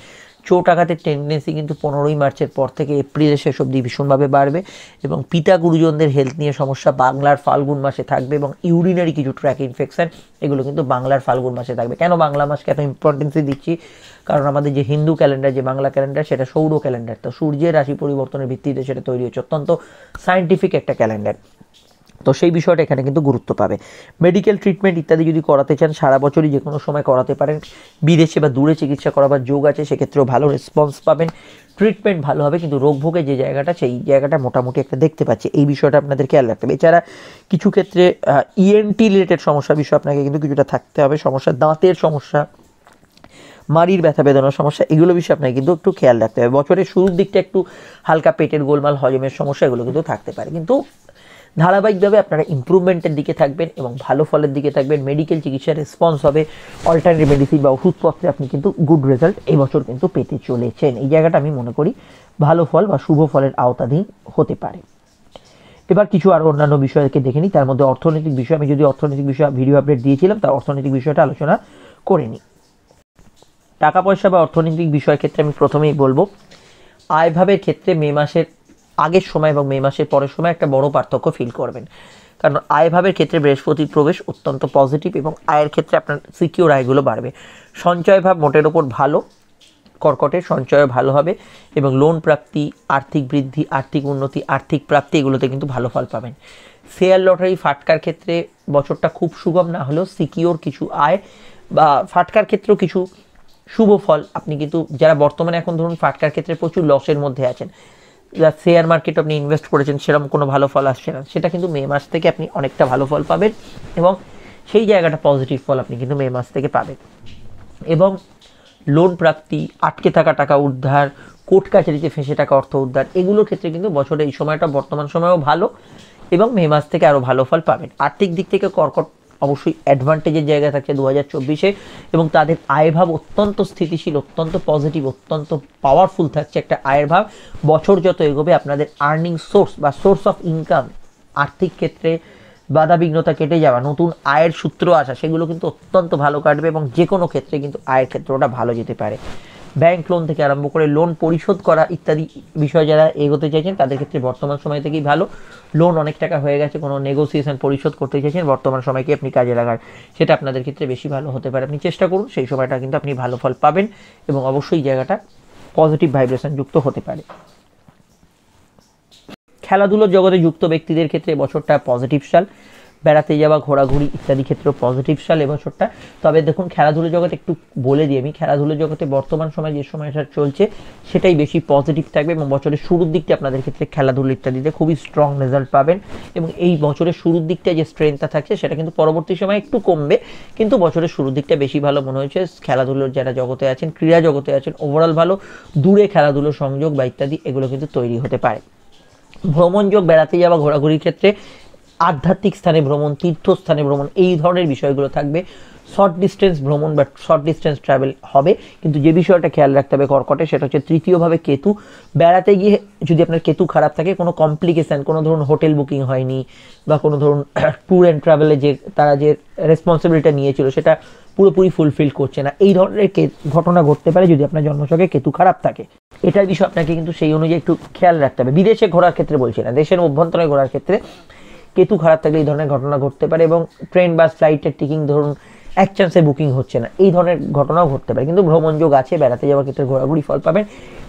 S1: চোট আঘাতের টেন্ডেন্সি কিন্তু 15ই মার্চের পর থেকে এপ্রিলের শেষ অবধি ভীষণভাবে বাড়বে, এবং পিতা গুরুজনদের হেলথ নিয়ে সমস্যা বাংলার ফাল্গুন মাসে থাকবে, এবং ইউরিনারি কিছু ট্র্যাক ইনফেকশন এগুলো কিন্তু বাংলার ফাল্গুন মাসে থাকবে। কেন বাংলা মাসকে এত ইম্পর্টেন্সি দিচ্ছি? কারণ আমাদের যে হিন্দু ক্যালেন্ডার, যে বাংলা ক্যালেন্ডার, সেটা সৌর ক্যালেন্ডার। তো সূর্যের রাশি পরিবর্তনের ভিত্তিতে সেটা তৈরি হচ্ছে, অত্যন্ত সায়েন্টিফিক একটা ক্যালেন্ডার। তো সেই বিষয়টা এখানে কিন্তু গুরুত্ব পাবে। মেডিকেল ট্রিটমেন্ট ইত্যাদি যদি করাতে চান সারা বছরই যে কোনো সময় করাতে পারেন। বিদেশে বা দূরে চিকিৎসা করাবার যোগ আছে, সেক্ষেত্রেও ভালো রেসপন্স পাবেন, ট্রিটমেন্ট ভালো হবে। কিন্তু রোগ ভোগের যে জায়গাটা, সেই জায়গাটা মোটামুটি একটা দেখতে পাচ্ছি, এই বিষয়টা আপনাদের খেয়াল রাখতে হবে। এছাড়া কিছু ক্ষেত্রে ইএনটি রিলেটেড সমস্যা বিষয় আপনাকে কিন্তু কিছুটা থাকতে হবে, সমস্যা, দাঁতের সমস্যা, মাড়ির ব্যথা বেদনার সমস্যা, এগুলো বিষয়ে আপনাকে কিন্তু একটু খেয়াল রাখতে হবে। বছরের শুরুর দিকটা একটু হালকা পেটের গোলমাল, হজমের সমস্যা, এগুলো কিন্তু থাকতে পারে। কিন্তু ধারাবাহিকভাবে আপনারা ইমপ্রুভমেন্টের দিকে থাকবেন এবং ভালো ফলের দিকে থাকবেন। মেডিকেল চিকিৎসার রেসপন্স হবে, অল্টারনেটিভ মেডিসিন বা ওষুধপত্রে আপনি কিন্তু গুড রেজাল্ট এই বছর কিন্তু পেতে চলেছেন। এই জায়গাটা আমি মনে করি ভালো ফল বা শুভ ফলের আওতাধীন হতে পারে। এবার কিছু আরও অন্যান্য বিষয়কে দেখে নিই। তার মধ্যে অর্থনৈতিক বিষয়, আমি যদি অর্থনৈতিক বিষয় ভিডিও আপডেট দিয়েছিলাম, তার অর্থনৈতিক বিষয়টা আলোচনা করে নিই। টাকা পয়সা বা অর্থনৈতিক বিষয়ের ক্ষেত্রে আমি প্রথমেই বলবো, আয়ভাবের ক্ষেত্রে মে মাসের আগের সময় এবং মে মাসের পরের সময় একটা বড় পার্থক্য ফিল করবেন। কারণ আয়ভাবের ক্ষেত্রে বৃহস্পতির প্রবেশ অত্যন্ত পজিটিভ, এবং আয়ের ক্ষেত্রে আপনার সিকিউর আয়গুলো বাড়বে। সঞ্চয় ভাব মোটের ওপর ভালো, কর্কটের সঞ্চয় ভালো হবে, এবং লোন প্রাপ্তি, আর্থিক বৃদ্ধি, আর্থিক উন্নতি, আর্থিক প্রাপ্তি, এগুলোতে কিন্তু ভালো ফল পাবেন। শেয়ার লটারি ফাটকার ক্ষেত্রে বছরটা খুব সুগম না হলেও সিকিউর কিছু আয়, বা ফাটকার ক্ষেত্রেও কিছু শুভ ফল আপনি কিন্তু, যারা বর্তমানে এখন ধরুন ফাটকার ক্ষেত্রে প্রচুর লসের মধ্যে আছেন, যা শেয়ার মার্কেটে আপনি ইনভেস্ট করেছেন সেরকম কোনো ভালো ফল আসছে না, সেটা কিন্তু মে মাস থেকে আপনি অনেকটা ভালো ফল পাবেন, এবং সেই জায়গাটা পজিটিভ ফল আপনি কিন্তু মে মাস থেকে পাবেন। এবং লোন প্রাপ্তি, আটকে থাকা টাকা উদ্ধার, কোর্ট কাছারিতে ফেঁসে টাকা অর্থ উদ্ধার, এগুলোর ক্ষেত্রে কিন্তু বছরে এই সময়টা বর্তমান সময়েও ভালো, এবং মে মাস থেকে আরও ভালো ফল পাবেন। আর্থিক দিক থেকে কর্কট অবশ্যই অ্যাডভান্টেজের জায়গায় থাকছে 2024-এ, এবং তাদের আয় ভাব অত্যন্ত স্থিতিশীল, অত্যন্ত পজিটিভ, অত্যন্ত পাওয়ারফুল থাকছে একটা আয়ের ভাব। বছর যত এগোবে আপনাদের আর্নিং সোর্স বা সোর্স অফ ইনকাম, আর্থিক ক্ষেত্রে বাধা বিঘ্নতা কেটে যাওয়া, নতুন আয়ের সূত্র আসা, সেগুলো কিন্তু অত্যন্ত ভালো কাটবে, এবং যে কোনো ক্ষেত্রে কিন্তু আয়ের ক্ষেত্রটা ভালো যেতে পারে। ব্যাংক লোন থেকে আরম্ভ করে লোন পরিশোধ করা ইত্যাদি বিষয় যারা এগোতে চাইছেন তাদের ক্ষেত্রে বর্তমান সময় থেকেই ভালো। লোন অনেক টাকা হয়ে গেছে, কোনো নেগোসিয়েশন পরিশোধ করতে চাইছেন, বর্তমান সময়কে আপনি কাজে লাগান, সেটা আপনাদের ক্ষেত্রে বেশি ভালো হতে পারে। আপনি চেষ্টা করুন, সেই সময়টা কিন্তু আপনি ভালো ফল পাবেন, এবং অবশ্যই জায়গাটা পজিটিভ ভাইব্রেশন যুক্ত হতে পারে। খেলাধুলোর জগতে যুক্ত ব্যক্তিদের ক্ষেত্রে বছরটা পজিটিভ সাল, বেড়াতে যাওয়া, ঘোরাঘুরি ইত্যাদি ক্ষেত্রেও পজিটিভ সাল এবছরটা। তবে দেখুন, খেলাধুলো জগতে একটু বলে দিই আমি, খেলাধুলো জগতে বর্তমান সময় যে সময়টা চলছে সেটাই বেশি পজিটিভ থাকবে, এবং বছরের শুরুর দিকটা আপনাদের ক্ষেত্রে খেলাধুলো ইত্যাদিতে খুবই স্ট্রং রেজাল্ট পাবেন, এবং এই বছরের শুরুর দিকটা যে স্ট্রেংথটা থাকছে সেটা কিন্তু পরবর্তী সময় একটু কমবে, কিন্তু বছরের শুরুর দিকটা বেশি ভালো মনে হয়েছে। খেলাধুলোর যারা জগতে আছেন, ক্রীড়া জগতে আছেন, ওভারঅল ভালো। দূরে খেলাধুলো সংযোগ বা ইত্যাদি এগুলো কিন্তু তৈরি হতে পারে। ভ্রমণ যোগ, বেড়াতে যাওয়া, ঘোরাঘুরির ক্ষেত্রে আধ্যাত্মিক স্থানে ভ্রমণ, তীর্থস্থানে ভ্রমণ, এই ধরনের বিষয়গুলো থাকবে। শর্ট ডিস্টেন্স ভ্রমণ বা শর্ট ডিস্টেন্স ট্রাভেল হবে। কিন্তু যে বিষয়টা খেয়াল রাখতে হবে কর্কটে, সেটা হচ্ছে তৃতীয়ভাবে কেতু। বেড়াতে গিয়ে যদি আপনার কেতু খারাপ থাকে, কোনো কমপ্লিকেশান, কোনো ধরুন হোটেল বুকিং হয়নি বা কোনো ধরুন ট্যুর অ্যান্ড ট্রাভেলে যে তারা যে রেসপন্সিবিলিটিটা নিয়েছিল সেটা পুরোপুরি ফুলফিল করছে না, এই ধরনের ঘটনা ঘটতে পারে যদি আপনার জন্মছকে কেতু খারাপ থাকে। এটার বিষয় আপনাকে কিন্তু সেই অনুযায়ী একটু খেয়াল রাখতে হবে। বিদেশে ঘোরার ক্ষেত্রে বলছি না, দেশের অভ্যন্তরে ঘোরার ক্ষেত্রে কেতু খারাপ থাকলে এই ধরনের ঘটনা ঘটতে পারে। এবং ট্রেন বাস ফ্লাইটের টিকিং ধরুন এক চান্সে বুকিং হচ্ছে না, এই ধরনের ঘটনাও ঘটতে পারে। কিন্তু ভ্রমণ যোগ আছে, বেড়াতে যাওয়ার ক্ষেত্রে ঘোরাঘুরি ফল পাবেন।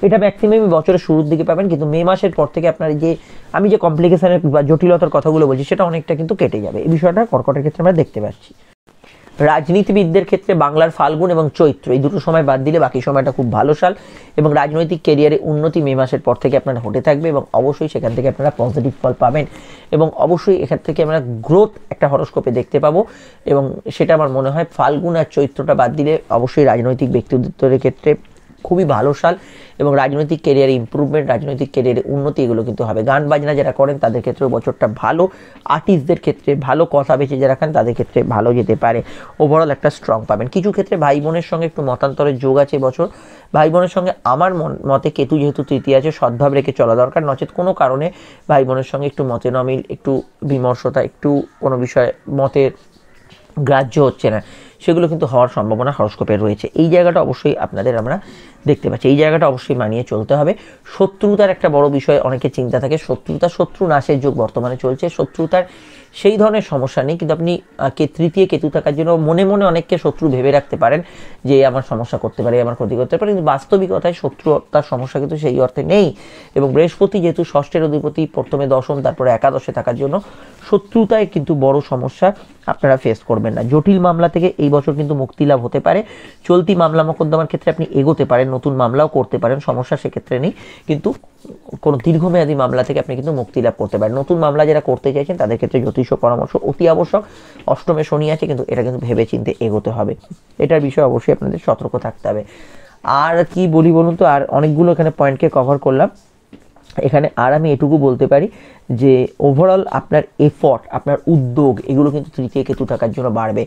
S1: এটা ম্যাক্সিমাম বছরের শুরুর দিকে পাবেন, কিন্তু মে মাসের পর থেকে আপনার যে আমি যে কমপ্লিকেশনের বা জটিলতার কথাগুলো বলছি সেটা অনেকটা কিন্তু কেটে যাবে। এই বিষয়টা কর্কটের ক্ষেত্রে আমরা দেখতে পাচ্ছি। রাজনীতিবিদদের ক্ষেত্রে বাংলার ফাল্গুন এবং চৈত্র এই দুটো সময় বাদ দিলে বাকি সময়টা খুব ভালো সাল, এবং রাজনৈতিক ক্যারিয়ারে উন্নতি মে মাসের পর থেকে আপনার হতে থাকবে এবং অবশ্যই সেখান থেকে আপনারা পজিটিভ ফল পাবেন এবং অবশ্যই এখান থেকে আমরা গ্রোথ একটা হরোস্কোপে দেখতে পাবো। এবং সেটা আমার মনে হয় ফাল্গুন আর চৈত্রটা বাদ দিলে অবশ্যই রাজনৈতিক ব্যক্তিত্বের ক্ষেত্রে খুবই ভালো সাল এবং রাজনৈতিক ক্যারিয়ারে ইম্প্রুভমেন্ট, রাজনৈতিক ক্যারিয়ারে উন্নতি এগুলো কিন্তু হবে। গান বাজনা যারা করেন তাদের ক্ষেত্রেও বছরটা ভালো, আর্টিস্টদের ক্ষেত্রে ভালো, কথা বেঁচে যারা খান তাদের ক্ষেত্রে ভালো যেতে পারে। ওভারঅল একটা স্ট্রং পাবেন। কিছু ক্ষেত্রে ভাই বোনের সঙ্গে একটু মতান্তরের যোগ আছে বছর। ভাই বোনের সঙ্গে আমার মতে কেতু যেহেতু তৃতীয় আছে, সদ্ভাব রেখে চলা দরকার, নচেত কোনো কারণে ভাই বোনের সঙ্গে একটু মতে নমিল, একটু বিমর্ষতা, একটু কোনো বিষয়ে মতের গ্রাহ্য হচ্ছে না, সেগুলো কিন্তু হওয়ার সম্ভাবনা হরস্কোপে রয়েছে। এই জায়গাটা অবশ্যই আপনাদের আমরা দেখতে পাচ্ছি, এই জায়গাটা অবশ্যই মানিয়ে চলতে হবে। শত্রুতার একটা বড় বিষয় অনেকে চিন্তা থাকে, শত্রু নাশের যোগ বর্তমানে চলছে। শত্রুতার সেই ধরনের সমস্যা নেই, কিন্তু আপনি তৃতীয় কেতু থাকার জন্য মনে মনে অনেককে শত্রু ভেবে রাখতে পারেন যে আমার সমস্যা করতে পারে, আমার ক্ষতি করতে পারে, কিন্তু বাস্তবিকতায় শত্রুতার সমস্যা কিন্তু সেই অর্থে নেই। এবং বৃহস্পতি যেহেতু ষষ্ঠের অধিপতি, প্রথমে দশম তারপরে একাদশে থাকার জন্য শত্রুতায় কিন্তু বড় সমস্যা আপনারা ফেস করবেন না। জটিল মামলা থেকে এই বছর কিন্তু মুক্তি লাভ হতে পারে। চলতি মামলা মোকদ্দমার ক্ষেত্রে আপনি এগোতে পারেন, নতুন মামলাও করতে পারেন, সমস্যা সেক্ষেত্রে নেই। কিন্তু কোনো দীর্ঘমেয়াদী মামলা থেকে আপনি কিন্তু মুক্তি লাভ করতে পারেন। নতুন মামলা যারা করতে চাইছেন তাদের ক্ষেত্রে জ্যোতিষ পরামর্শ অতি আবশ্যক। অষ্টমে শনি আছে, কিন্তু এটা কিন্তু ভেবে চিন্তে এগোতে হবে, এটার বিষয়ে অবশ্যই আপনাদের সতর্ক থাকতে হবে। আর কি বলি বলুন তো, আর অনেকগুলো এখানে পয়েন্টকে কভার করলাম। এখানে আর আমি এটুকু বলতে পারি যে ওভারঅল আপনার এফর্ট, আপনার উদ্যোগ এগুলো কিন্তু তৃতীয় কেতু থাকার জন্য বাড়বে।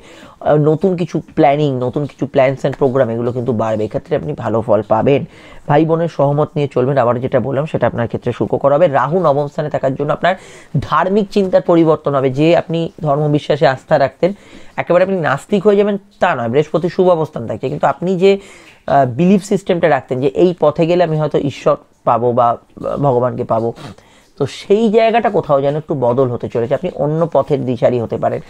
S1: নতুন কিছু প্ল্যানিং, নতুন কিছু প্ল্যানস অ্যান্ড প্রোগ্রাম এগুলো কিন্তু বাড়বে, এক্ষেত্রে আপনি ভালো ফল পাবেন। ভাই বোনের সহমত নিয়ে চলবেন, আবার যেটা বললাম সেটা আপনার ক্ষেত্রে সুখকর হবে। রাহু নবম স্থানে থাকার জন্য আপনার ধার্মিক চিন্তার পরিবর্তন হবে। যে আপনি ধর্মবিশ্বাসে আস্থা রাখতেন, একেবারে আপনি নাস্তিক হয়ে যাবেন তা নয়, বৃহস্পতি শুভ অবস্থান থাকে, কিন্তু আপনি যে বিলিফ সিস্টেমটা রাখতেন যে এই পথে গেলে আমি হয়তো ঈশ্বর পাবো বা ভগবানকে পাবো, তো সেই জায়গাটা কোথাও যেন একটু বদল হতে চলেছে। আপনি অন্য পথের দিশারি হতে পারেন,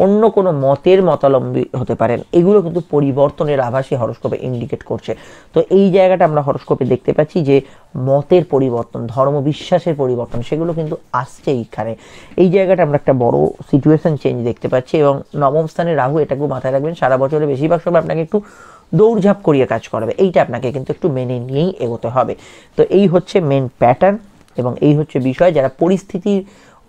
S1: অন্য কোনো মতের মতাবলম্বী হতে পারেন, এগুলো কিন্তু পরিবর্তনের আভাসই হরস্কোপে ইন্ডিকেট করছে। তো এই জায়গাটা আমরা হরস্কোপে দেখতে পাচ্ছি যে মতের পরিবর্তন, ধর্মবিশ্বাসের পরিবর্তন সেগুলো কিন্তু আসছে এইখানে। এই জায়গাটা আমরা একটা বড় সিচুয়েশন চেঞ্জ দেখতে পাচ্ছি। এবং নবম স্থানে রাহু, এটাকেও মাথায় রাখবেন, সারা বছরে বেশিরভাগ সময় আপনাকে একটু দৌড়ঝাঁপ করিয়ে কাজ করাবে, এইটা আপনাকে কিন্তু একটু মেনে নিয়েই এগোতে হবে। তো এই হচ্ছে মেন প্যাটার্ন এবং এই হচ্ছে বিষয়। যারা পরিস্থিতির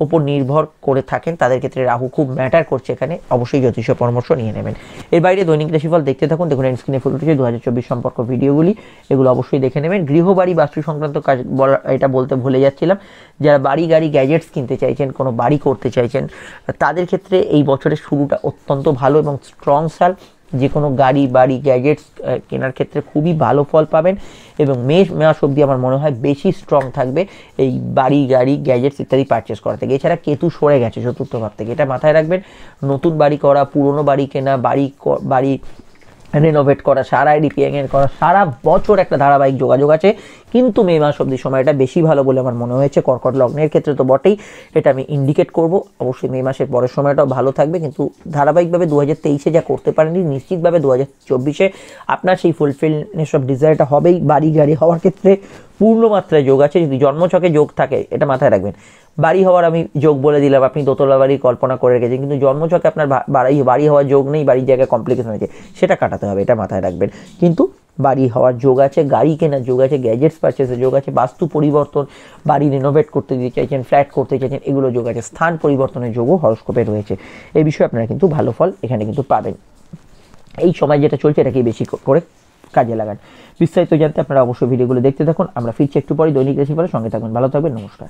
S1: ওপর নির্ভর করে থাকেন তাদের ক্ষেত্রে রাহু খুব ম্যাটার করছে এখানে, অবশ্যই জ্যোতিষ পরামর্শ নিয়ে নেবেন। এর বাইরে দৈনিক রাশিফল দেখতে থাকুন, দেখুন স্ক্রিনে ফুটে উঠেছে 2024 সম্পর্ক ভিডিওগুলি, এগুলো অবশ্যই দেখে নেবেন। গৃহবাড়ি বাস্তু সংক্রান্ত কাজ এটা বলতে ভুলে যাচ্ছিলাম, যারা বাড়ি গাড়ি গ্যাজেটস কিনতে চাইছেন, কোনো বাড়ি করতে চাইছেন, তাদের ক্ষেত্রে এই বছরের শুরুটা অত্যন্ত ভালো এবং স্ট্রং সাল। যে কোনো গাড়ি বাড়ি গ্যাজেটস কেনার ক্ষেত্রে খুবই ভালো ফল পাবেন এবং মে মাস অবধি আমার মনে হয় বেশি স্ট্রং থাকবে এই বাড়ি গাড়ি গ্যাজেটস ইত্যাদি পারচেস করা থেকে। এছাড়া কেতু সরে গেছে চতুর্থ ভাব থেকে, এটা মাথায় রাখবেন। নতুন বাড়ি করা, পুরনো বাড়ি কেনা, বাড়ি রেনোভেট করা, সারা রিপেয়ারিং করা, সারা বছর একটা ধারাবাহিক যোগাযোগ আছে, কিন্তু মে মাস অবধি সময়টা বেশি ভালো বলে আমার মনে হয়েছে। কর্কট লগ্নের ক্ষেত্রে তো বটেই, এটা আমি ইন্ডিকেট করব। অবশ্যই মে মাসের পরের সময়টাও ভালো থাকবে, কিন্তু ধারাবাহিকভাবে 2023-এ যা করতে পারেননি, নিশ্চিতভাবে 2024-এ আপনার সেই ফুলফিলনেস অফ ডিজায়ারটা হবেই। বাড়ি গাড়ি হওয়ার ক্ষেত্রে পূর্ণ মাত্রায় যোগ আছে, যদি জন্মছকে যোগ থাকে এটা মাথায় রাখবেন। বাড়ি হওয়ার আমি যোগ বলে দিলাম, আপনি দোতলা বাড়ি কল্পনা করে রেখেছেন, কিন্তু জন্মছকে আপনার বাড়ি হওয়ার যোগ নেই, বাড়ির জায়গায় কমপ্লিকেশন আছে, সেটা কাটাতে হবে, এটা মাথায় রাখবেন। কিন্তু বাড়ি হওয়ার যোগ আছে, গাড়ি কেনার যোগ আছে, গ্যাজেটস পারচেসের যোগ আছে, বাস্তু পরিবর্তন, বাড়ি রিনোভেট করতে দিতে চাইছেন, ফ্ল্যাট করতে চাইছেন, এগুলো যোগ আছে, স্থান পরিবর্তনের যোগও হরস্কোপে রয়েছে। এই বিষয়ে আপনারা কিন্তু ভালো ফল এখানে কিন্তু পাবেন। এই সময় যেটা চলছে এটাকে বেশি করে কাজে লাগান। বিস্তারিত জানতে আপনারা অবশ্যই ভিডিওগুলো দেখতে থাকুন। আমরা ফিরছি একটু পরে দৈনিক রাশিফলের সঙ্গে থাকুন। ভালো থাকবেন, নমস্কার।